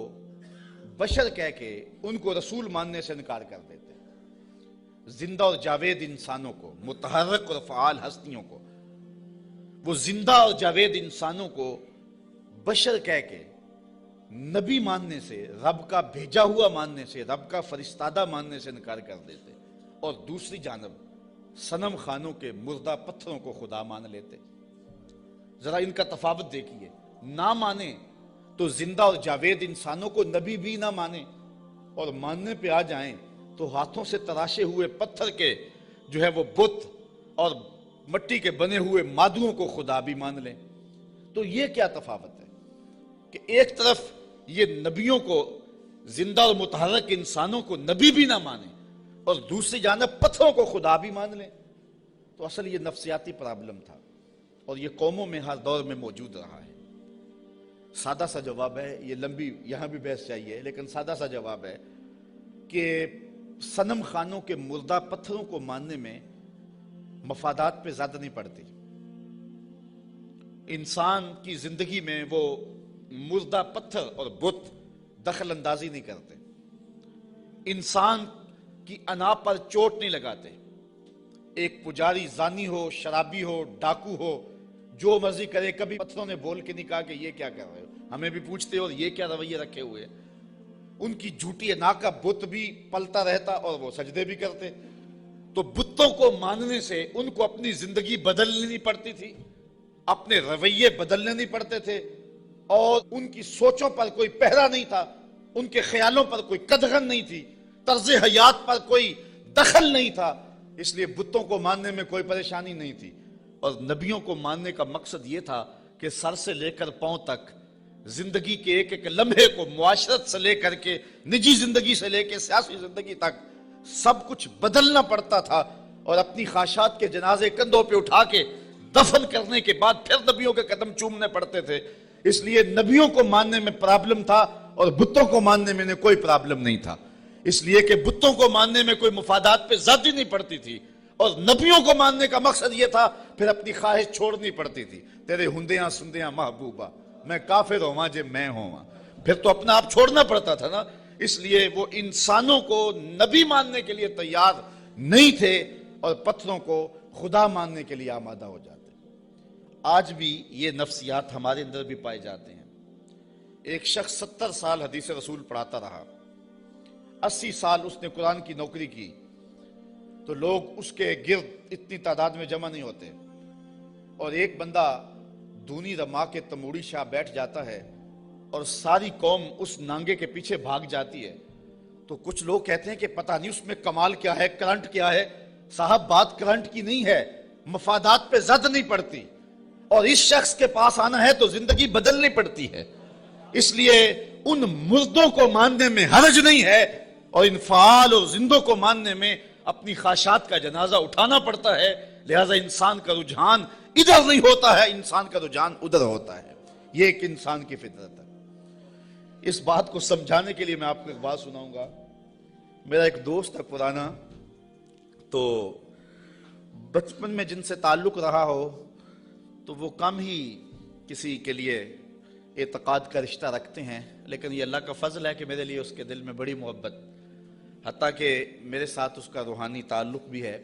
بشر کہہ کے ان کو رسول ماننے سے انکار کر دیتے ہیں۔ زندہ اور جاوید انسانوں کو، متحرک اور فعال ہستیوں کو، وہ زندہ اور جاوید انسانوں کو بشر کہہ کے نبی ماننے سے، رب کا بھیجا ہوا ماننے سے، رب کا فرستادہ ماننے سے انکار کر دیتے، اور دوسری جانب صنم خانوں کے مردہ پتھروں کو خدا مان لیتے۔ ذرا ان کا تفاوت دیکھیے، نہ مانے تو زندہ اور جاوید انسانوں کو نبی بھی نہ مانے، اور ماننے پہ آ جائیں تو ہاتھوں سے تراشے ہوئے پتھر کے جو ہے وہ بت اور مٹی کے بنے ہوئے مادوؤں کو خدا بھی مان لیں۔ تو یہ کیا تفاوت ہے کہ ایک طرف یہ نبیوں کو، زندہ اور متحرک انسانوں کو نبی بھی نہ مانے، اور دوسری جانب پتھروں کو خدا بھی مان لیں۔ تو اصل یہ نفسیاتی پرابلم تھا، اور یہ قوموں میں ہر دور میں موجود رہا ہے۔ سادہ سا جواب ہے، یہ لمبی یہاں بھی بحث چاہیے، لیکن سادہ سا جواب ہے کہ صنم خانوں کے مردہ پتھروں کو ماننے میں مفادات پہ زیادہ نہیں پڑتی۔ انسان کی زندگی میں وہ مردہ پتھر اور بت دخل اندازی نہیں کرتے، انسان کی انا پر چوٹ نہیں لگاتے۔ ایک پجاری زانی ہو، شرابی ہو، ڈاکو ہو، جو مرضی کرے، کبھی پتھروں نے بول کے نہیں کہا کہ یہ کیا کر رہے ہو، ہمیں بھی پوچھتے اور یہ کیا رویے رکھے ہوئے۔ ان کی جھوٹی انا کا بت بھی پلتا رہتا اور وہ سجدے بھی کرتے۔ تو بتوں کو ماننے سے ان کو اپنی زندگی بدلنی نہیں پڑتی تھی، اپنے رویے بدلنے نہیں پڑتے تھے، اور ان کی سوچوں پر کوئی پہرا نہیں تھا، ان کے خیالوں پر کوئی قدغن نہیں تھی، طرز حیات پر کوئی دخل نہیں تھا، اس لیے بتوں کو ماننے میں کوئی پریشانی نہیں تھی۔ اور نبیوں کو ماننے کا مقصد یہ تھا کہ سر سے لے کر پاؤں تک زندگی کے ایک ایک لمحے کو، معاشرت سے لے کر کے نجی زندگی سے لے کے سیاسی زندگی تک سب کچھ بدلنا پڑتا تھا، اور اپنی خواہشات کے جنازے کندھوں پہ اٹھا کے دفن کرنے کے بعد پھر نبیوں کے قدم چومنے پڑتے تھے۔ اس لیے نبیوں کو ماننے میں پرابلم تھا اور بتوں کو ماننے میں کوئی پرابلم نہیں تھا، اس لیے کہ بتوں کو ماننے میں کوئی مفادات پہ زیادتی نہیں پڑتی تھی، اور نبیوں کو ماننے کا مقصد یہ تھا پھر اپنی خواہش چھوڑنی پڑتی تھی۔ تیرے ہندیاں سندیاں محبوبہ، میں کافر ہوں جے میں ہوں، پھر تو اپنا آپ چھوڑنا پڑتا تھا نا۔ اس لیے وہ انسانوں کو نبی ماننے کے لیے تیار نہیں تھے اور پتھروں کو خدا ماننے کے لیے آمادہ ہو جاتے۔ آج بھی یہ نفسیات ہمارے اندر بھی پائے جاتے ہیں۔ ایک شخص 70 سال حدیث رسول پڑھاتا رہا، 80 سال اس نے قرآن کی نوکری کی، تو لوگ اس کے گرد اتنی تعداد میں جمع نہیں ہوتے، اور ایک بندہ دونی رما کے تموڑی شاہ بیٹھ جاتا ہے اور ساری قوم اس نانگے کے پیچھے بھاگ جاتی ہے، تو کچھ لوگ کہتے ہیں کہ پتہ نہیں اس میں کمال کیا ہے، کرنٹ کیا ہے۔ صاحب بات کرنٹ کی نہیں ہے، مفادات پہ زد نہیں پڑتی، اور اس شخص کے پاس آنا ہے تو زندگی بدلنی پڑتی ہے۔ اس لیے ان مردوں کو ماننے میں حرج نہیں ہے، اور ان فعال اور زندوں کو ماننے میں اپنی خواہشات کا جنازہ اٹھانا پڑتا ہے۔ لہذا انسان کا رجحان ادھر نہیں ہوتا ہے، انسان کا رجحان ادھر ہوتا ہے۔ یہ ایک انسان کی فطرت ہے۔ اس بات کو سمجھانے کے لیے میں آپ کو ایک بات سناؤں گا۔ میرا ایک دوست ہے پرانا، تو بچپن میں جن سے تعلق رہا ہو تو وہ کم ہی کسی کے لیے اعتقاد کا رشتہ رکھتے ہیں، لیکن یہ اللہ کا فضل ہے کہ میرے لیے اس کے دل میں بڑی محبت، حتیٰ کہ میرے ساتھ اس کا روحانی تعلق بھی ہے۔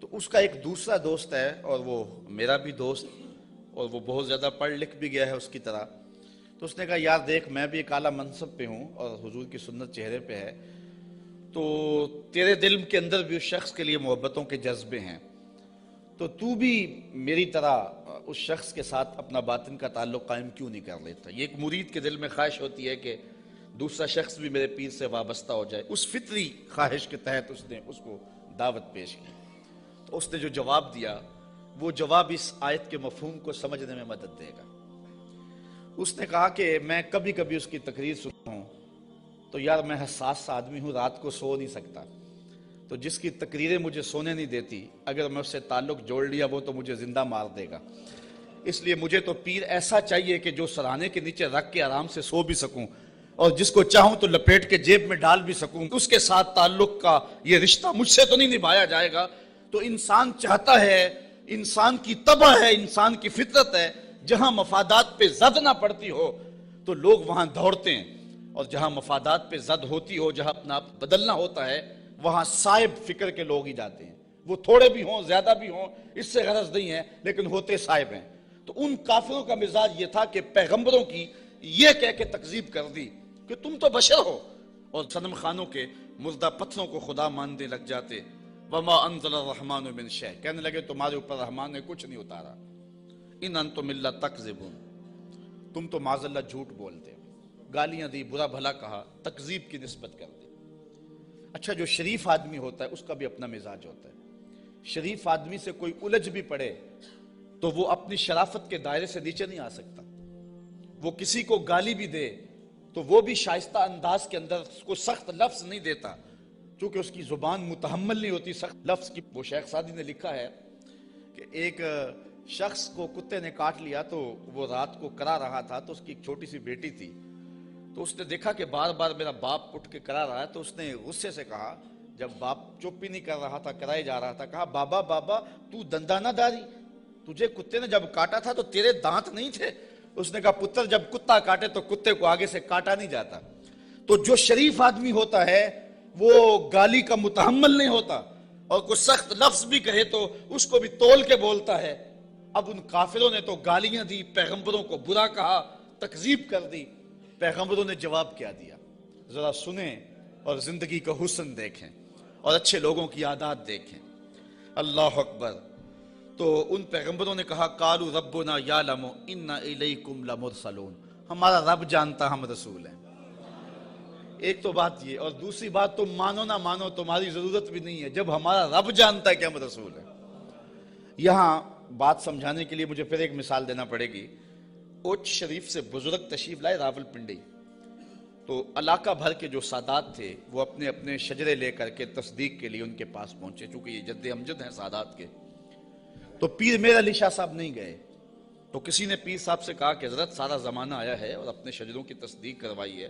تو اس کا ایک دوسرا دوست ہے، اور وہ میرا بھی دوست، اور وہ بہت زیادہ پڑھ لکھ بھی گیا ہے اس کی طرح۔ تو اس نے کہا یار دیکھ، میں بھی ایک اعلیٰ منصب پہ ہوں اور حضور کی سنت چہرے پہ ہے، تو تیرے دل کے اندر بھی اس شخص کے لیے محبتوں کے جذبے ہیں، تو بھی میری طرح اس شخص کے ساتھ اپنا باطن کا تعلق قائم کیوں نہیں کر لیتا۔ یہ ایک مرید کے دل میں خواہش ہوتی ہے کہ دوسرا شخص بھی میرے پیر سے وابستہ ہو جائے۔ اس فطری خواہش کے تحت اس نے اس کو دعوت پیش کی۔ تو اس نے جو جواب دیا، وہ جواب اس آیت کے مفہوم کو سمجھنے میں مدد دے گا۔ اس نے کہا کہ میں کبھی کبھی اس کی تقریر سنتا ہوں تو یار میں حساس سا آدمی ہوں، رات کو سو نہیں سکتا، تو جس کی تقریریں مجھے سونے نہیں دیتی، اگر میں اس سے تعلق جوڑ لیا وہ تو مجھے زندہ مار دے گا۔ اس لیے مجھے تو پیر ایسا چاہیے کہ جو سرانے کے نیچے رکھ کے آرام سے سو بھی سکوں، اور جس کو چاہوں تو لپیٹ کے جیب میں ڈال بھی سکوں، اس کے ساتھ تعلق کا یہ رشتہ مجھ سے تو نہیں نبھایا جائے گا۔ تو انسان چاہتا ہے، انسان کی طبع ہے، انسان کی فطرت ہے، جہاں مفادات پہ زد نہ پڑتی ہو تو لوگ وہاں دوڑتے ہیں، اور جہاں مفادات پہ زد ہوتی ہو، جہاں اپنا بدلنا ہوتا ہے، وہاں صائب فکر کے لوگ ہی جاتے ہیں۔ وہ تھوڑے بھی ہوں، زیادہ بھی ہوں، اس سے غرض نہیں ہے، لیکن ہوتے صائب ہیں۔ تو ان کافروں کا مزاج یہ تھا کہ پیغمبروں کی یہ کہہ کے تکذیب کر دی کہ تم تو بشر ہو، اور صنم خانوں کے مردہ پتھروں کو خدا ماننے لگ جاتے۔ وما انزل الرحمن من شیء، کہنے لگے تمہارے اوپر رحمان نے کچھ نہیں اتارا۔ ان انتم الا تکذبون، تم تو معاذ اللہ جھوٹ بولتے ہو۔ گالیاں دی، برا بھلا کہا، تکذیب کی نسبت کر دی۔ اچھا، جو شریف آدمی ہوتا ہے اس کا بھی اپنا مزاج ہوتا ہے۔ شریف آدمی سے کوئی الجھ بھی پڑے تو وہ اپنی شرافت کے دائرے سے نیچے نہیں آ سکتا۔ وہ کسی کو گالی بھی دے تو وہ بھی شائستہ انداز کے اندر اس کو سخت لفظ نہیں دیتا، چونکہ اس کی زبان متحمل نہیں ہوتی سخت لفظ کی۔ وہ شیخ سعدی نے لکھا ہے کہ ایک شخص کو کتے نے کاٹ لیا، تو وہ رات کو کرا رہا تھا، تو اس کی ایک چھوٹی سی بیٹی تھی، تو اس نے دیکھا کہ بار بار میرا باپ اٹھ کے کرا رہا ہے، تو اس نے غصے سے کہا، جب باپ چپ ہی نہیں کر رہا تھا، کرائے جا رہا تھا، کہا بابا بابا تو دندانہ داری، تجھے کتے نے جب کاٹا تھا تو تیرے دانت نہیں تھے؟ اس نے کہا پتر جب کتا کاٹے تو کتے کو آگے سے کاٹا نہیں جاتا۔ تو جو شریف آدمی ہوتا ہے وہ گالی کا متحمل نہیں ہوتا، اور کوئی سخت لفظ بھی کہے تو اس کو بھی تول کے بولتا ہے۔ اب ان کافروں نے تو گالیاں دی، پیغمبروں کو برا کہا، تکذیب کر دی۔ پیغمبروں نے جواب کیا دیا، ذرا سنیں اور زندگی کا حسن دیکھیں۔ اور اچھے لوگوں کی عادات دیکھیں. اللہ اکبر. تو ان پیغمبروں نے کہا قالوا ربنا یعلم انا الیکم لمرسلون، ہمارا رب جانتا ہم رسول ہیں. ایک تو بات یہ، اور دوسری بات تم مانو نہ مانو تمہاری ضرورت بھی نہیں ہے، جب ہمارا رب جانتا ہے کہ ہم رسول ہیں. یہاں بات سمجھانے کے لیے مجھے پھر ایک مثال دینا پڑے گی. اوچ شریف سے بزرگ تشریف لائے راول پنڈی، تو علاقہ بھر کے جو سادات تھے وہ اپنے اپنے شجرے لے کر کے تصدیق کے لیے ان کے پاس پہنچے، چونکہ یہ جد امجد ہیں سادات کے. تو پیر میر علی شاہ صاحب نہیں گئے. تو کسی نے پیر صاحب سے کہا کہ حضرت سارا زمانہ آیا ہے اور اپنے شجروں کی تصدیق کروائی ہے،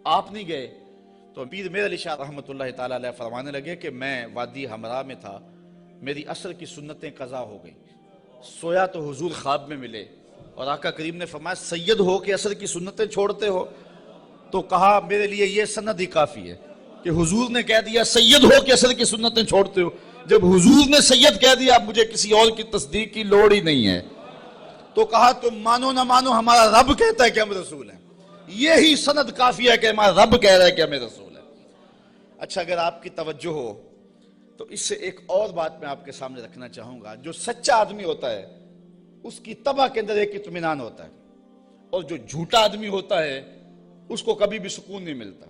آپ نہیں گئے. تو پیر میر علی شاہ رحمۃ اللہ تعالیٰ علیہ فرمانے لگے کہ میں وادی ہمراہ میں تھا، میری عصر کی سنتیں قضا ہو گئیں، سویا تو حضور خواب میں ملے اور آقا کریم نے فرمایا سید ہو کے عصر کی سنتیں چھوڑتے ہو. تو کہا میرے لیے یہ سند ہی کافی ہے کہ حضور نے کہہ دیا سید ہو کے عصر کی سنتیں چھوڑتے ہو، جب حضور نے سید کہہ دیا اب مجھے کسی اور کی تصدیق کی لوڑ ہی نہیں ہے. تو کہا تم مانو نہ مانو ہمارا رب کہتا ہے کہ ہم رسول ہیں، یہی سند کافی ہے کہ ہمارا رب کہہ رہا ہے کہ ہمیں رسول ہے. اچھا اگر آپ کی توجہ ہو تو اس سے ایک اور بات میں آپ کے سامنے رکھنا چاہوں گا. جو سچا آدمی ہوتا ہے اس کی طبع کے اندر ایک اطمینان ہوتا ہے، اور جو جھوٹا آدمی ہوتا ہے اس کو کبھی بھی سکون نہیں ملتا.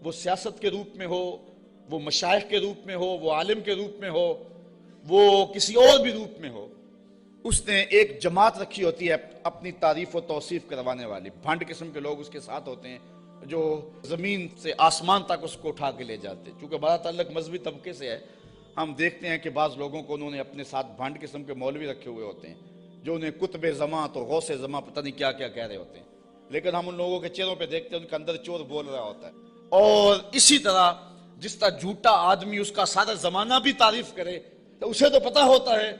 وہ سیاست کے روپ میں ہو، وہ مشائخ کے روپ میں ہو، وہ عالم کے روپ میں ہو، وہ کسی اور بھی روپ میں ہو، اس نے ایک جماعت رکھی ہوتی ہے اپنی تعریف و توصیف کروانے والی. بھانڈ قسم کے لوگ اس کے ساتھ ہوتے ہیں جو زمین سے آسمان تک اس کو اٹھا کے لے جاتے. چونکہ بڑا تعلق مذہبی طبقے سے ہے، ہم دیکھتے ہیں کہ بعض لوگوں کو انہوں نے اپنے ساتھ بھانڈ قسم کے مولوی رکھے ہوئے ہوتے ہیں جو انہیں قطب زماں تو غوث زماں پتہ نہیں کیا کیا کہہ رہے ہوتے ہیں، لیکن ہم ان لوگوں کے چہروں پہ دیکھتے ہیں ان کے اندر چور بول رہا ہوتا ہے. اور اسی طرح جس طرح جھوٹا آدمی اس کا سارا زمانہ بھی تعریف کرے تو اسے تو پتہ ہوتا ہے،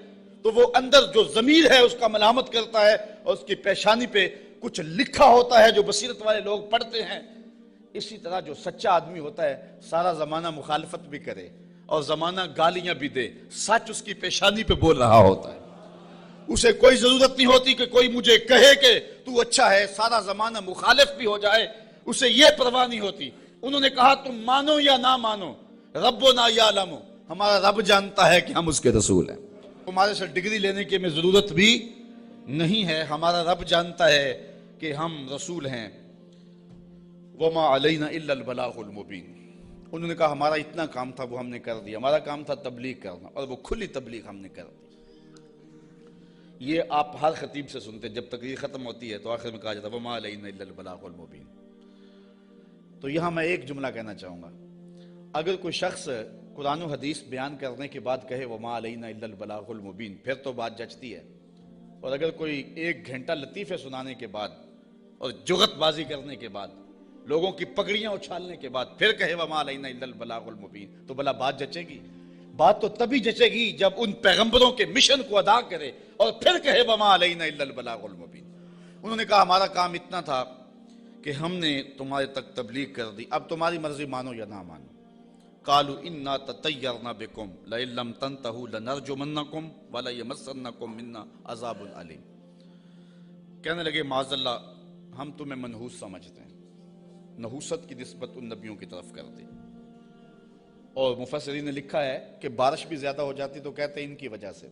تو وہ اندر جو ضمیر ہے اس کا ملامت کرتا ہے اور اس کی پیشانی پہ کچھ لکھا ہوتا ہے جو بصیرت والے لوگ پڑھتے ہیں. اسی طرح جو سچا آدمی ہوتا ہے سارا زمانہ مخالفت بھی کرے اور زمانہ گالیاں بھی دے، سچ اس کی پیشانی پہ بول رہا ہوتا ہے. اسے کوئی ضرورت نہیں ہوتی کہ کوئی مجھے کہے کہ تو اچھا ہے، سارا زمانہ مخالف بھی ہو جائے اسے یہ پرواہ نہیں ہوتی. انہوں نے کہا تم مانو یا نہ مانو ربنا یعلم، ہمارا رب جانتا ہے کہ ہم اس کے رسول ہیں. ہمارے سے ڈگری لینے کی ہمیں ضرورت بھی نہیں ہے، ہمارا رب جانتا ہے کہ ہم رسول ہیں. وما علینا الا البلاغ المبین. انہوں نے کہا ہمارا اتنا کام تھا وہ ہم نے کر دیا، ہمارا کام تھا تبلیغ کرنا اور وہ کھلی تبلیغ ہم نے کر دی. یہ آپ ہر خطیب سے سنتے ہیں، جب تقریر ختم ہوتی ہے تو آخر میں کہا جاتا ہے وما علینا الا البلاغ المبین. تو یہاں میں ایک جملہ کہنا چاہوں گا، اگر کوئی شخص قرآن و حدیث بیان کرنے کے بعد کہے وما علینا الا البلاغ المبین پھر تو بات جچتی ہے، اور اگر کوئی ایک گھنٹہ لطیفے سنانے کے بعد اور جغت بازی کرنے کے بعد لوگوں کی پگڑیاں اچھالنے کے بعد پھر کہے وما علینا الا البلاغ المبین تو بھلا بات جچے گی؟ بات تو تبھی جچے گی جب ان پیغمبروں کے مشن کو ادا کرے اور پھر کہے وما علینا الا البلاغ المبین. انہوں نے کہا ہمارا کام اتنا تھا کہ ہم نے تمہارے تک تبلیغ کر دی، اب تمہاری مرضی مانو یا نہ مانو. قالوا انا تطیرنا بکم لئن لم تنتهوا لنرجمنکم وليمسنکم منا عذاب علیم. کہنے لگے معاذ اللہ ہم تمہیں منحوس سمجھتے ہیں، نحوست کی نسبت ان نبیوں کی طرف کر دی. اور مفسرین نے لکھا ہے کہ بارش بھی زیادہ ہو جاتی تو کہتے ہیں ان کی وجہ سے،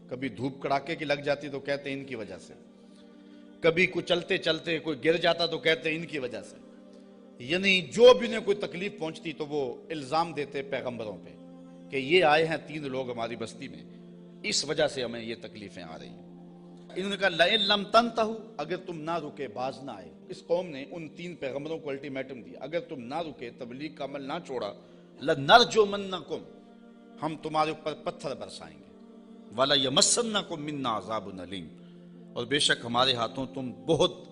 کبھی دھوپ کڑاکے کی لگ جاتی تو کہتے ہیں ان کی وجہ سے، کبھی کوئی چلتے چلتے کوئی گر جاتا تو کہتے ہیں ان کی وجہ سے. یعنی جو بھی انہیں کوئی تکلیف پہنچتی تو وہ الزام دیتے پیغمبروں پہ کہ یہ آئے ہیں 3 لوگ ہماری بستی میں، اس وجہ سے ہمیں یہ تکلیفیں آ رہی ہیں. انہوں نے کہا لئن لم تنتہوا، اگر تم نہ رکے باز نہ آئے. اس قوم نے ان 3 پیغمبروں کو الٹیمیٹم دیا، اگر تم نہ رکے تبلیغ کا عمل نہ چھوڑا لنرجمنکم، ہم تمہارے اوپر پتھر برسائیں گے، ولیمسنکم منا عذاب علیم، اور بے شک ہمارے ہاتھوں تم بہت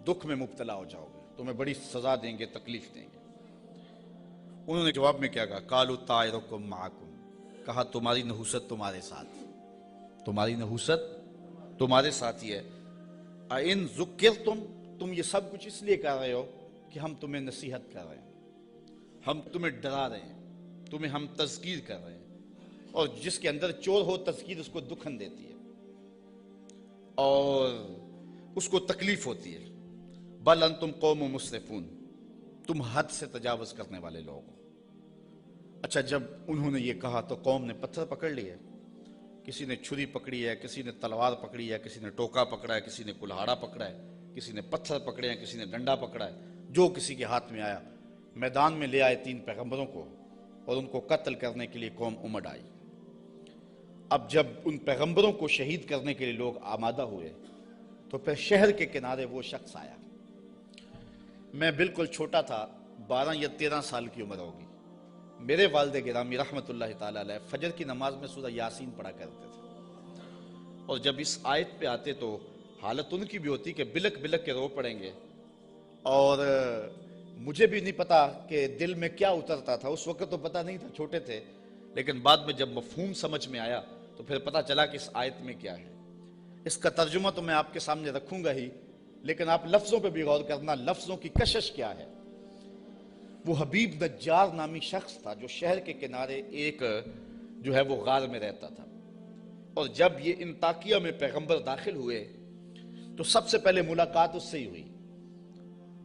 دکھ میں مبتلا ہو جاؤ گے، تمہیں بڑی سزا دیں گے، تکلیف دیں گے. انہوں نے جواب میں کیا کہا قالوا طائرکم معکم، کہا تمہاری نحوست تمہارے ساتھ، تمہاری نحوست تمہارے ساتھ ہی ہے. اَإِن ذُكِّرْتُمْ، تم یہ سب کچھ اس لیے کر رہے ہو کہ ہم تمہیں نصیحت کر رہے ہیں، ہم تمہیں ڈرا رہے ہیں، تمہیں ہم تذکیر کر رہے ہیں. اور جس کے اندر چور ہو تذکیر اس کو دکھن دیتی ہے اور اس کو تکلیف ہوتی ہے. بل انتم قوم مسرفون، تم حد سے تجاوز کرنے والے لوگ ہو. اچھا جب انہوں نے یہ کہا تو قوم نے پتھر پکڑ لیے، کسی نے چھری پکڑی ہے، کسی نے تلوار پکڑی ہے، کسی نے ٹوکا پکڑا ہے، کسی نے کلہاڑا پکڑا ہے، کسی نے پتھر پکڑے ہیں، کسی نے ڈنڈا پکڑا ہے، جو کسی کے ہاتھ میں آیا میدان میں لے آئے 3 پیغمبروں کو اور ان کو قتل کرنے کے لیے قوم امڑ آئی۔ اب جب ان پیغمبروں کو شہید کرنے کے لیے لوگ آمادہ ہوئے تو پھر شہر کے کنارے وہ شخص آیا۔ میں بالکل چھوٹا تھا، 12 یا 13 سال کی عمر ہوگی۔ میرے والد گرامی رحمت اللہ تعالی علیہ فجر کی نماز میں سورہ یاسین پڑھا کرتے تھے، اور جب اس آیت پہ آتے تو حالت ان کی بھی ہوتی کہ بلک بلک کے رو پڑیں گے، اور مجھے بھی نہیں پتا کہ دل میں کیا اترتا تھا، اس وقت تو پتا نہیں تھا، چھوٹے تھے، لیکن بعد میں جب مفہوم سمجھ میں آیا تو پھر پتا چلا کہ اس آیت میں کیا ہے۔ اس کا ترجمہ تو میں آپ کے سامنے رکھوں گا ہی، لیکن آپ لفظوں پہ بھی غور کرنا، لفظوں کی کشش کیا ہے۔ وہ حبیب نجار نامی شخص تھا جو شہر کے کنارے ایک جو ہے وہ غار میں رہتا تھا، اور جب یہ انطاکیہ میں پیغمبر داخل ہوئے تو سب سے پہلے ملاقات اس سے ہی ہوئی۔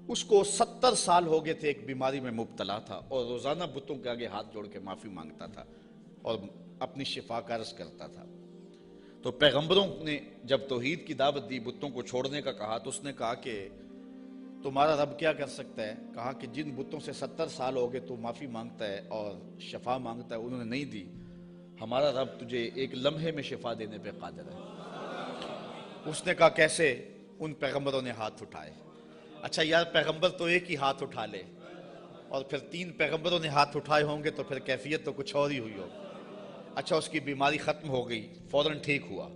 اس کو 70 سال ہو گئے تھے، ایک بیماری میں مبتلا تھا، اور روزانہ بتوں کے آگے ہاتھ جوڑ کے معافی مانگتا تھا اور اپنی شفا کا عرض کرتا تھا۔ تو پیغمبروں نے جب توحید کی دعوت دی، بتوں کو چھوڑنے کا کہا، تو اس نے کہا کہ تمہارا رب کیا کر سکتا ہے؟ کہا کہ جن بتوں سے 70 سال ہو گئے تو معافی مانگتا ہے اور شفا مانگتا ہے، انہوں نے نہیں دی، ہمارا رب تجھے ایک لمحے میں شفا دینے پہ قادر ہے۔ اس نے کہا کیسے؟ ان پیغمبروں نے ہاتھ اٹھائے۔ اچھا یار، پیغمبر تو ایک ہی ہاتھ اٹھا لے، اور پھر 3 پیغمبروں نے ہاتھ اٹھائے ہوں گے تو پھر کیفیت تو کچھ اور ہی ہوئی ہو۔ اچھا، اس کی بیماری ختم ہو گئی، فوراً ٹھیک ہوا،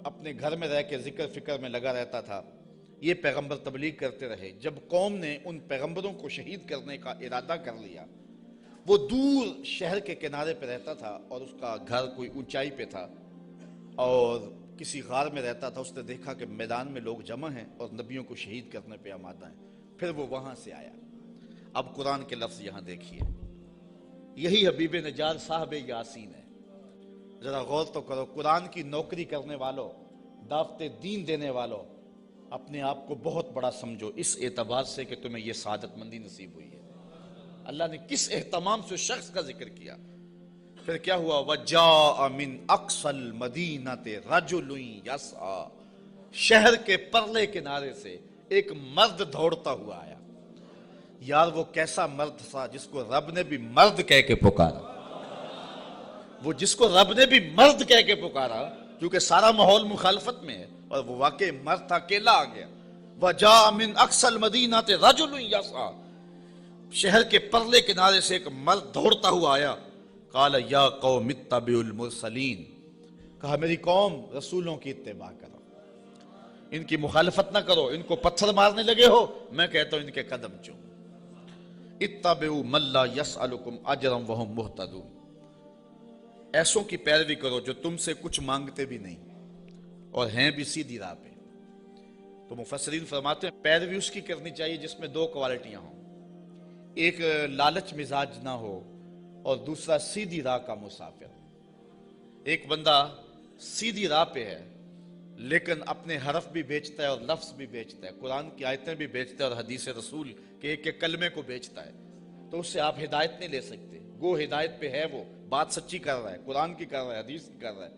اپنے گھر میں رہ کے ذکر فکر میں لگا رہتا تھا۔ یہ پیغمبر تبلیغ کرتے رہے۔ جب قوم نے ان پیغمبروں کو شہید کرنے کا ارادہ کر لیا، وہ دور شہر کے کنارے پہ رہتا تھا، اور اس کا گھر کوئی اونچائی پہ تھا اور کسی غار میں رہتا تھا۔ اس نے دیکھا کہ میدان میں لوگ جمع ہیں اور نبیوں کو شہید کرنے پہ آمادہ ہیں، پھر وہ وہاں سے آیا۔ اب قرآن کے لفظ یہاں دیکھیے، یہی حبیب نجار صاحب یاسین ہے۔ ذرا غور تو کرو، قرآن کی نوکری کرنے والوں، دعوت دین دینے والوں، اپنے آپ کو بہت بڑا سمجھو اس اعتبار سے کہ تمہیں یہ سعادت مندی نصیب ہوئی ہے۔ اللہ نے کس اہتمام سے شخص کا ذکر کیا۔ پھر کیا ہوا؟ وَجَاءَ مِنْ أَقْصَى الْمَدِينَةِ رَجُلٌ يَسْعَى، شہر کے پرلے کنارے سے ایک مرد دوڑتا ہوا آیا۔ یار وہ کیسا مرد تھا جس کو رب نے بھی مرد کہہ کے پکارا، وہ جس کو رب نے بھی مرد کہہ کے پکارا، کیونکہ سارا ماحول مخالفت میں ہے، اور وہ واقعی مرد تھا، اکیلا آ گیا۔ وَجَاءَ مِنْ أَقْصَى الْمَدِينَةِ رَجُلٌ يَسْعَى، شہر کے پرلے کنارے سے ایک مرد دوڑتا ہوا آیا۔ قال یا قوم اتبعوا المرسلین، کہا میری قوم رسولوں کی اتباع کرو، ان کی مخالفت نہ کرو۔ ان کو پتھر مارنے لگے ہو، میں کہتا ہوں ان کے قدم چومو۔ اتبعوا من لا يسألكم اجرا وهم مهتدون، ایسوں کی پیروی کرو جو تم سے کچھ مانگتے بھی نہیں اور ہیں بھی سیدھی راہ پہ۔ تو مفسرین فرماتے ہیں پیروی اس کی کرنی چاہیے جس میں 2 کوالٹیاں ہوں، ایک لالچ مزاج نہ ہو اور دوسرا سیدھی راہ کا مسافر۔ ایک بندہ سیدھی راہ پہ ہے لیکن اپنے حرف بھی بیچتا ہے اور لفظ بھی بیچتا ہے، قرآن کی آیتیں بھی بیچتا ہے اور حدیث رسول کے ایک ایک کلمے کو بیچتا ہے، تو اس سے آپ ہدایت نہیں لے سکتے۔ گو ہدایت پہ ہے، وہ بات سچی کر رہا ہے، قرآن کی کر رہا ہے، حدیث کی کر رہا ہے،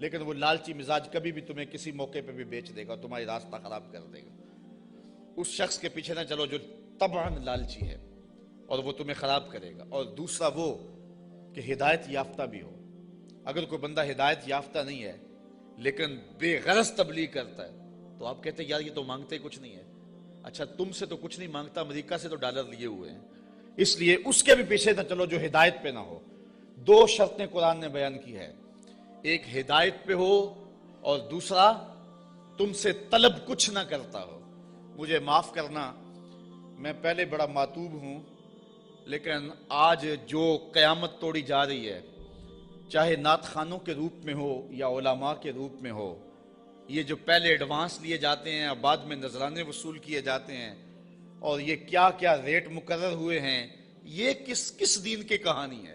لیکن وہ لالچی مزاج کبھی بھی تمہیں کسی موقع پہ بھی بیچ دے گا، تمہاری راستہ خراب کر دے گا۔ اس شخص کے پیچھے نہ چلو جو طبعاً لالچی ہے اور وہ تمہیں خراب کرے گا۔ اور دوسرا وہ کہ ہدایت یافتہ بھی ہو۔ اگر کوئی بندہ ہدایت یافتہ نہیں ہے لیکن بے غرض تبلیغ کرتا ہے تو آپ کہتے ہیں یار یہ تو مانگتے کچھ نہیں ہے۔ اچھا تم سے تو کچھ نہیں مانگتا، امریکہ سے تو ڈالر لیے ہوئے ہیں، اس لیے اس کے بھی پیچھے نہ چلو جو ہدایت پہ نہ ہو۔ 2 شرطیں قرآن نے بیان کی ہے، ایک ہدایت پہ ہو اور دوسرا تم سے طلب کچھ نہ کرتا ہو۔ مجھے معاف کرنا، میں پہلے بڑا ماتوب ہوں، لیکن آج جو قیامت توڑی جا رہی ہے، چاہے نعت خوانوں کے روپ میں ہو یا علماء کے روپ میں ہو، یہ جو پہلے ایڈوانس لیے جاتے ہیں اور بعد میں نذرانے وصول کیے جاتے ہیں، اور یہ کیا کیا ریٹ مقرر ہوئے ہیں، یہ کس دین کی کہانی ہے؟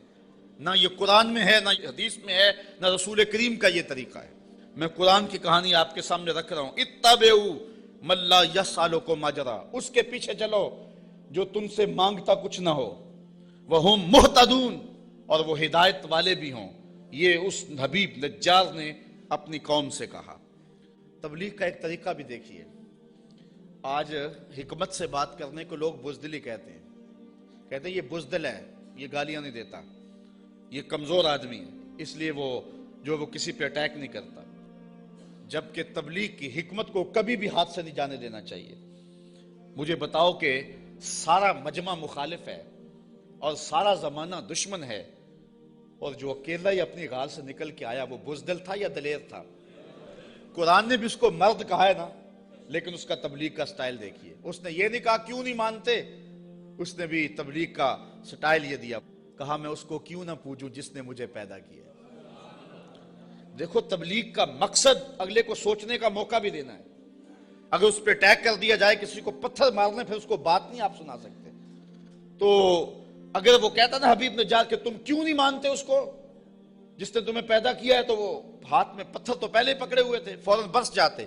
نہ یہ قرآن میں ہے، نہ حدیث میں ہے، نہ رسول کریم کا یہ طریقہ ہے۔ میں قرآن کی کہانی آپ کے سامنے رکھ رہا ہوں۔ اتبعوا من لا یسألکم اجرا، اس کے پیچھے چلو جو تم سے مانگتا کچھ نہ ہو، وہم مہتدون، اور وہ ہدایت والے بھی ہوں، یہ اس حبیب نجار نے اپنی قوم سے کہا۔ تبلیغ کا ایک طریقہ بھی دیکھیے، آج حکمت سے بات کرنے کو لوگ بزدلی کہتے ہیں یہ بزدل ہے، یہ گالیاں نہیں دیتا، یہ کمزور آدمی ہے، اس لیے وہ کسی پہ اٹیک نہیں کرتا، جبکہ تبلیغ کی حکمت کو کبھی بھی ہاتھ سے نہیں جانے دینا چاہیے۔ مجھے بتاؤ کہ سارا مجمع مخالف ہے اور سارا زمانہ دشمن ہے، اور جو اکیلا ہی اپنی غال سے نکل کے آیا وہ بزدل تھا یا دلیر تھا؟ قرآن نے بھی اس کو مرد کہا ہے نا، لیکن اس کا تبلیغ کا سٹائل دیکھیے، اس نے یہ نہیں کہا کیوں نہیں مانتے، اس نے بھی تبلیغ کا سٹائل یہ دیا، کہا میں اس کو کیوں نہ پوجوں جس نے مجھے پیدا کیا۔ دیکھو تبلیغ کا مقصد اگلے کو سوچنے کا موقع بھی دینا ہے، اگر اس پہ اٹیک کر دیا جائے، کسی کو پتھر مارنے، پھر اس کو بات نہیں آپ سنا سکتے۔ تو اگر وہ کہتا نا حبیب نجار کہ تم کیوں نہیں مانتے اس کو جس نے تمہیں پیدا کیا ہے، تو وہ ہاتھ میں پتھر تو پہلے پکڑے ہوئے تھے، فوراً برس جاتے،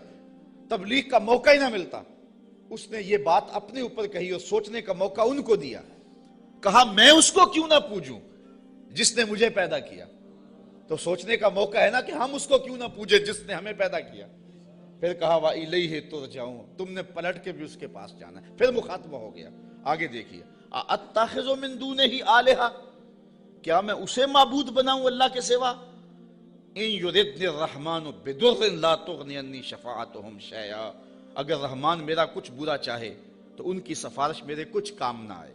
تبلیغ کا موقع ہی نہ ملتا۔ اس نے یہ بات اپنے اوپر کہی اور سوچنے کا موقع ان کو دیا، کہا میں اس کو کیوں نہ پوجوں جس نے مجھے پیدا کیا۔ تو سوچنے کا موقع ہے نا کہ ہم اس کو کیوں نہ پوجے جس نے ہمیں پیدا کیا۔ پھر کہا وَإِلَيْهِ تُرْجَعُونَ، تم نے پلٹ کے بھی اس کے پاس جانا ہے۔ پھر مخاطبہ ہو گیا، آگے دیکھیے، أَتَّخِذُ مِن دُونِهِ آلِهَةً، کیا میں اسے معبود بناؤں اللہ کے سوا؟ إِن يُرِدْنِ الرَّحْمَنُ بِضُرٍّ لَا تُغْنِ عَنِّي شَفَاعَتُهُمْ شَيْئًا، اگر رحمان میرا کچھ برا چاہے تو ان کی سفارش میرے کچھ کام نہ آئے۔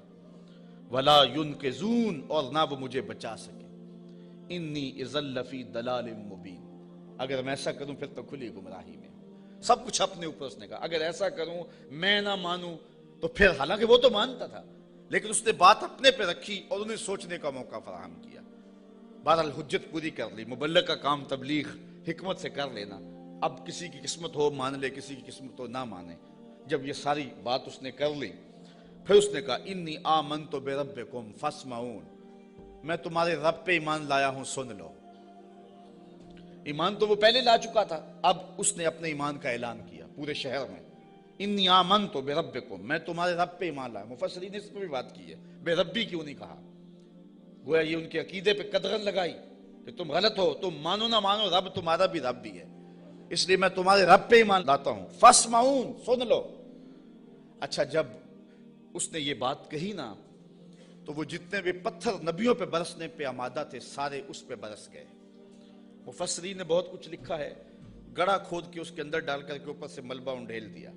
وَلَا يُنْقِذُونَ، اور نہ وہ مجھے بچا سکے۔ انی اذا لفی ضلال مبین، اگر میں ایسا کروں پھر تو کھلی گمراہی میں۔ سب کچھ اپنے اوپر اس نے کہا، اگر ایسا کروں میں نہ مانوں تو پھر، حالانکہ وہ تو مانتا تھا لیکن اس نے بات اپنے پہ رکھی اور انہیں سوچنے کا موقع فراہم کیا۔ بہرحال حجت پوری کر لی، مبلغ کا کام تبلیغ حکمت سے کر لینا۔ اب کسی کی قسمت ہو مان لے، کسی کی قسمت ہو نہ مانے۔ جب یہ ساری بات اس نے کر لی، پھر اس نے کہا انی آمنت بربکم فاسمعون، میں تمہارے رب پہ ایمان لایا ہوں، سن لو۔ ایمان تو وہ پہلے لا چکا تھا، اب اس نے اپنے ایمان کا اعلان کیا پورے شہر میں، انی آمنت بربکم، میں تمہارے رب پہ ایمان لایا۔ مفسرین نے اس پہ بھی بات کی ہے، بے ربی کیوں نہیں کہا؟ گویا یہ ان کے عقیدے پہ قدغن لگائی کہ تم غلط ہو، تم مانو نہ مانو، رب تمہارا بھی رب بھی ہے، اس لیے میں تمہارے رب پہ ایمان لاتا ہوں، فاسمعون، سن لو۔ اچھا، جب اس نے یہ بات کہی نا تو وہ جتنے بھی پتھر نبیوں پہ برسنے پہ آمادہ تھے سارے اس پہ برس گئے۔ مفسرین نے بہت کچھ لکھا ہے، گڑھا کھود کے اس کے اندر ڈال کر کے اوپر سے ملبہ انڈھیل دیا۔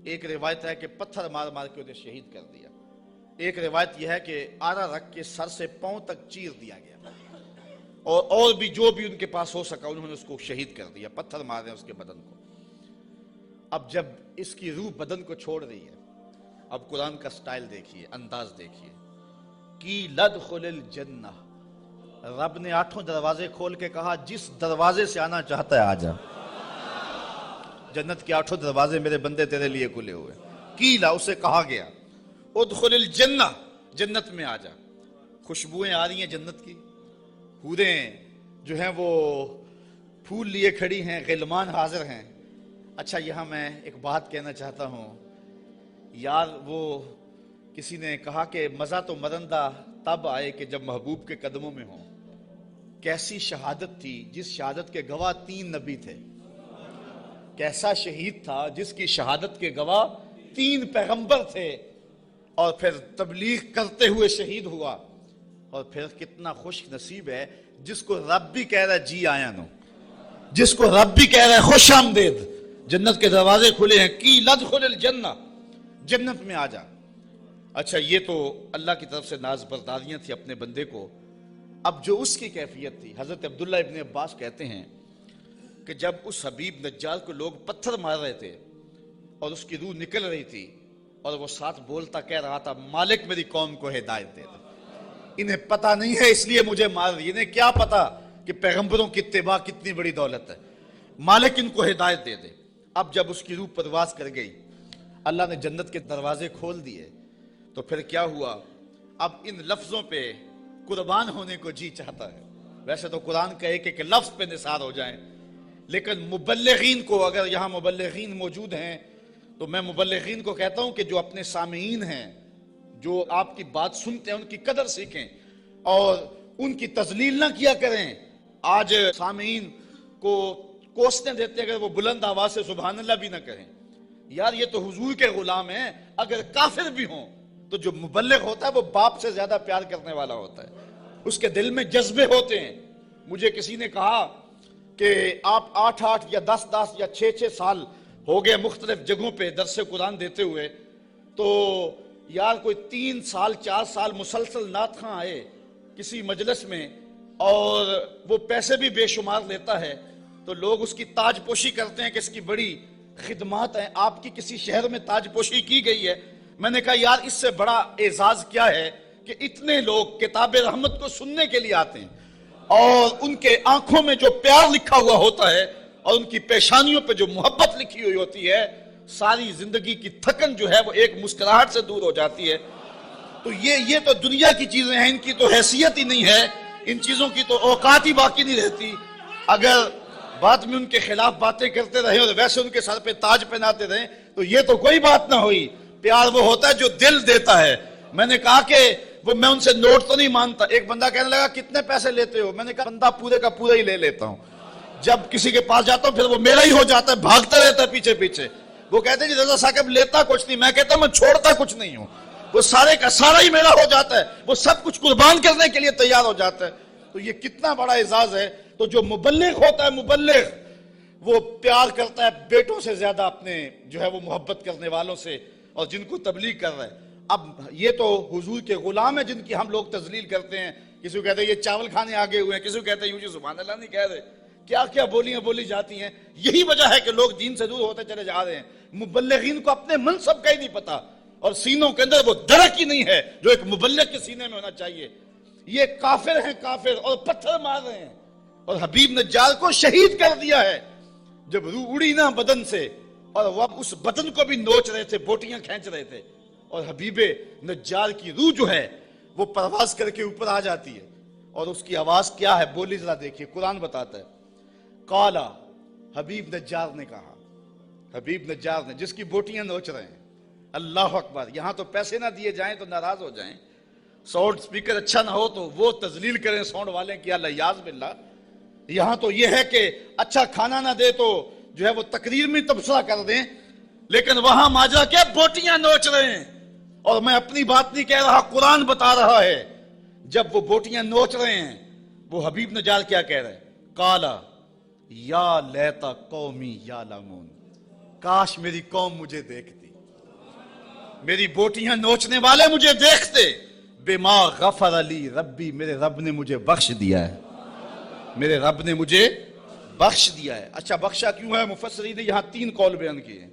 ایک روایت ہے کہ پتھر مار مار کے انہیں شہید کر دیا۔ ایک روایت یہ ہے کہ آرا رکھ کے سر سے پاؤں تک چیر دیا گیا، اور بھی جو بھی ان کے پاس ہو سکا انہوں نے اس کو شہید کر دیا، پتھر مار رہے ہیں اس کے بدن کو۔ اب جب اس کی روح بدن کو چھوڑ رہی ہے، اب قرآن کا سٹائل دیکھیے، انداز دیکھیے، کی لدخل الجنہ، رب نے 8 دروازے کھول کے کہا جس دروازے سے آنا چاہتا ہے آ جا، جنت کے 8 دروازے میرے بندے تیرے لیے کھلے ہوئے۔ کیلا، اسے کہا گیا ادخل الجنہ، جنت میں آ جا۔ خوشبوئیں آ رہی ہیں جنت کی، حوریں جو ہیں وہ پھول لیے کھڑی ہیں، غلمان حاضر ہیں۔ اچھا، یہاں میں ایک بات کہنا چاہتا ہوں یار، وہ کسی نے کہا کہ مزہ تو مرندہ تب آئے کہ جب محبوب کے قدموں میں ہوں۔ کیسی شہادت تھی جس شہادت کے گواہ 3 نبی تھے، کیسا شہید تھا جس کی شہادت کے گواہ 3 پیغمبر تھے، اور پھر تبلیغ کرتے ہوئے شہید ہوا۔ اور پھر کتنا خوش نصیب ہے جس کو رب بھی کہہ رہا ہے جی آیا نو، جس کو رب بھی کہہ رہا ہے خوش آمدید، جنت کے دروازے کھلے ہیں، کی لدخل الجنہ، جنت میں آ جا۔ اچھا، یہ تو اللہ کی طرف سے ناز برداریاں تھی اپنے بندے کو۔ اب جو اس کی کیفیت تھی، حضرت عبداللہ ابن عباس کہتے ہیں کہ جب اس حبیب نجار کو لوگ پتھر مار رہے تھے اور اس کی روح نکل رہی تھی، اور وہ ساتھ بولتا کہہ رہا تھا مالک میری قوم کو ہدایت دے دے، انہیں پتہ نہیں ہے اس لیے مجھے مار رہی، انہیں کیا پتا کہ پیغمبروں کی اتباع کتنی بڑی دولت ہے، مالک ان کو ہدایت دے دے۔ اب جب اس کی روح پرواز کر گئی، اللہ نے جنت کے دروازے کھول دیے، تو پھر کیا ہوا؟ اب ان لفظوں پہ قربان ہونے کو جی چاہتا ہے۔ ویسے تو قرآن کا ایک لفظ پہ نثار ہو جائیں، لیکن مبلغین کو، اگر یہاں مبلغین موجود ہیں تو میں مبلغین کو کہتا ہوں کہ جو اپنے سامعین ہیں، جو آپ کی بات سنتے ہیں، ان کی قدر سیکھیں اور ان کی تذلیل نہ کیا کریں. آج سامعین کو کوسنے دیتے ہیں اگر وہ بلند آواز سے سبحان اللہ بھی نہ کہیں. یار یہ تو حضور کے غلام ہیں. اگر کافر بھی ہوں تو جو مبلغ ہوتا ہے وہ باپ سے زیادہ پیار کرنے والا ہوتا ہے. اس کے دل میں جذبے ہوتے ہیں. مجھے کسی نے کہا کہ آپ 8 یا 10 یا 6 سال ہو گئے مختلف جگہوں پہ درس قرآن دیتے ہوئے, تو یار کوئی 3 سال 4 سال مسلسل نعت خواں آئے کسی مجلس میں اور وہ پیسے بھی بے شمار لیتا ہے تو لوگ اس کی تاج پوشی کرتے ہیں کہ اس کی بڑی خدمات ہیں. آپ کی کسی شہر میں تاج پوشی کی گئی ہے. میں نے کہا یار اس سے بڑا اعزاز کیا ہے کہ اتنے لوگ کتاب رحمت کو سننے کے لیے آتے ہیں اور ان کے آنکھوں میں جو پیار لکھا ہوا ہوتا ہے اور ان کی پیشانیوں پہ جو محبت لکھی ہوئی ہوتی ہے, ساری زندگی کی تھکن جو ہے وہ ایک مسکراہٹ سے دور ہو جاتی ہے. تو یہ تو دنیا کی چیزیں ہیں, ان کی تو حیثیت ہی نہیں ہے, ان چیزوں کی تو اوقات ہی باقی نہیں رہتی. اگر بعد میں ان کے خلاف باتیں کرتے رہے اور ویسے ان کے سر پہ تاج پہناتے رہے تو یہ تو کوئی بات نہ ہوئی. پیار وہ ہوتا ہے جو دل دیتا ہے. میں نے کہا کہ میں ان سے نوٹ تو نہیں مانتا. ایک بندہ کہنے لگا کتنے پیسے لیتے ہو؟ میں نے کہا بندہ پورے کا پورا ہی لے لیتا ہوں. جب کسی کے پاس جاتا ہوں پھر وہ میرا ہی ہو جاتا ہے, بھاگتا رہتا ہے پیچھے پیچھے. وہ کہتے ہیں جی رضا صاحب لیتا کچھ نہیں. میں کہتا ہوں میں چھوڑتا کچھ نہیں ہوں. وہ سارے کا سارا ہی میرا ہو جاتا ہے. وہ سب کچھ قربان کرنے کے لیے تیار ہو جاتا ہے. تو یہ کتنا بڑا اعزاز ہے. تو جو مبلغ ہوتا ہے, مبلغ وہ پیار کرتا ہے بیٹوں سے زیادہ اپنے جو ہے وہ محبت کرنے والوں سے اور جن کو تبلیغ کر رہا ہے. اب یہ تو حضور کے غلام ہیں جن کی ہم لوگ تذلیل کرتے ہیں. کسی کو کہتے ہیں یہ چاول کھانے آگے ہوئے ہیں, کسی کو کہتے ہیں یوں جی سبحان اللہ نہیں کہہ رہے. کیا کیا بولیاں بولی جاتی ہیں. یہی وجہ ہے کہ لوگ دین سے دور ہوتے چلے جا رہے ہیں. مبلغین کو اپنے منصب کا ہی نہیں پتا اور سینوں کے اندر وہ درک ہی نہیں ہے جو ایک مبلغ کے سینے میں ہونا چاہیے. یہ کافر ہیں, کافر, اور پتھر مار رہے ہیں اور حبیب نجار کو شہید کر دیا ہے. جب روح اڑی نا بدن سے اور وہ اس بدن کو بھی نوچ رہے تھے, بوٹیاں کھینچ رہے تھے, اور حبیب نجار کی روح جو ہے وہ پرواز کر کے اوپر آ جاتی ہے. اور اس کی آواز کیا ہے بولی ذرا دیکھیے. قرآن بتاتا ہے قالا, حبیب نجار نے کہا, حبیب نجار نے جس کی بوٹیاں نوچ رہے ہیں. اللہ اکبر. یہاں تو پیسے نہ دیے جائیں تو ناراض ہو جائیں, ساؤنڈ سپیکر اچھا نہ ہو تو وہ تذلیل کریں ساؤنڈ والے کی الیاذ باللہ. یہاں تو یہ ہے کہ اچھا کھانا نہ دے تو جو ہے وہ تقریر میں تبصرہ کر دیں, لیکن وہاں ماجرا کیا بوٹیاں نوچ رہے ہیں. اور میں اپنی بات نہیں کہہ رہا, قرآن بتا رہا ہے. جب وہ بوٹیاں نوچ رہے ہیں وہ حبیب نجار کیا کہہ رہے ہیں؟ قالا یا لیتا قومی یعلمون, کاش میری قوم مجھے دیکھتی, میری بوٹیاں نوچنے والے مجھے دیکھتے. بما غفر علی ربی, میرے رب نے مجھے بخش دیا ہے, میرے رب نے مجھے بخش دیا ہے. اچھا بخشا کیوں ہے؟ مفسرین نے یہاں 3 قول بیان کیے ہیں.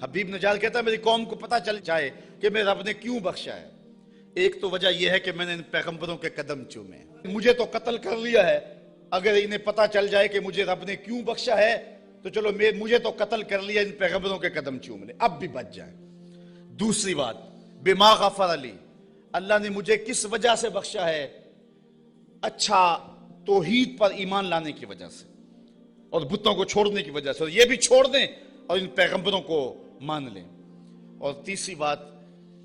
حبیب نجار کہتا ہے میری قوم کو پتہ چل جائے کہ میرے رب نے کیوں بخشا ہے. ایک تو وجہ یہ ہے کہ میں نے ان پیغمبروں کے قدم چومے, مجھے تو قتل کر لیا ہے, اگر انہیں پتہ چل جائے کہ مجھے رب نے کیوں بخشا ہے تو چلو مجھے تو قتل کر لیا, ان پیغمبروں کے قدم چوم لے, اب بھی بچ جائیں. دوسری بات, بما غفر علی, اللہ نے مجھے کس وجہ سے بخشا ہے؟ اچھا توحید پر ایمان لانے کی وجہ سے اور بتوں کو چھوڑنے کی وجہ سے, اور یہ بھی چھوڑ دیں اور ان پیغمبروں کو مان لیں. اور تیسری بات,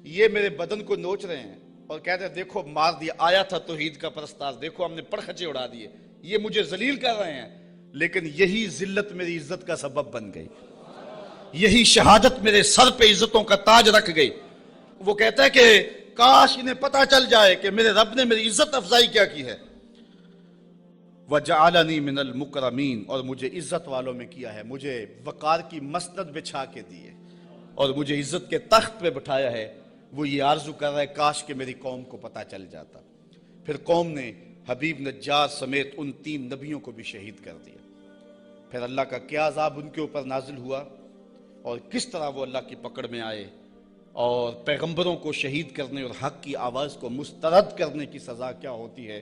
یہ میرے بدن کو نوچ رہے ہیں اور کہتے ہیں دیکھو مار دیا, آیا تھا توحید کا پرستار, دیکھو ہم نے پرخچے اڑا دیے, یہ مجھے ذلیل کر رہے ہیں, لیکن یہی ذلت میری عزت کا سبب بن گئی, یہی شہادت میرے سر پہ عزتوں کا تاج رکھ گئی. وہ کہتا ہے کہ کاش انہیں پتہ چل جائے کہ میرے رب نے میری عزت افزائی کیا کی ہے. وَجَعَلَنِي مِنَ الْمُكْرَمِينَ, اور مجھے عزت والوں میں کیا ہے, مجھے وقار کی مسند بچھا کے دیے اور مجھے عزت کے تخت پہ بٹھایا ہے. وہ یہ آرزو کر رہا ہے کاش کہ میری قوم کو پتہ چل جاتا. پھر قوم نے حبیب نجار سمیت ان 3 نبیوں کو بھی شہید کر دیا. پھر اللہ کا کیا عذاب ان کے اوپر نازل ہوا اور کس طرح وہ اللہ کی پکڑ میں آئے, اور پیغمبروں کو شہید کرنے اور حق کی آواز کو مسترد کرنے کی سزا کیا ہوتی ہے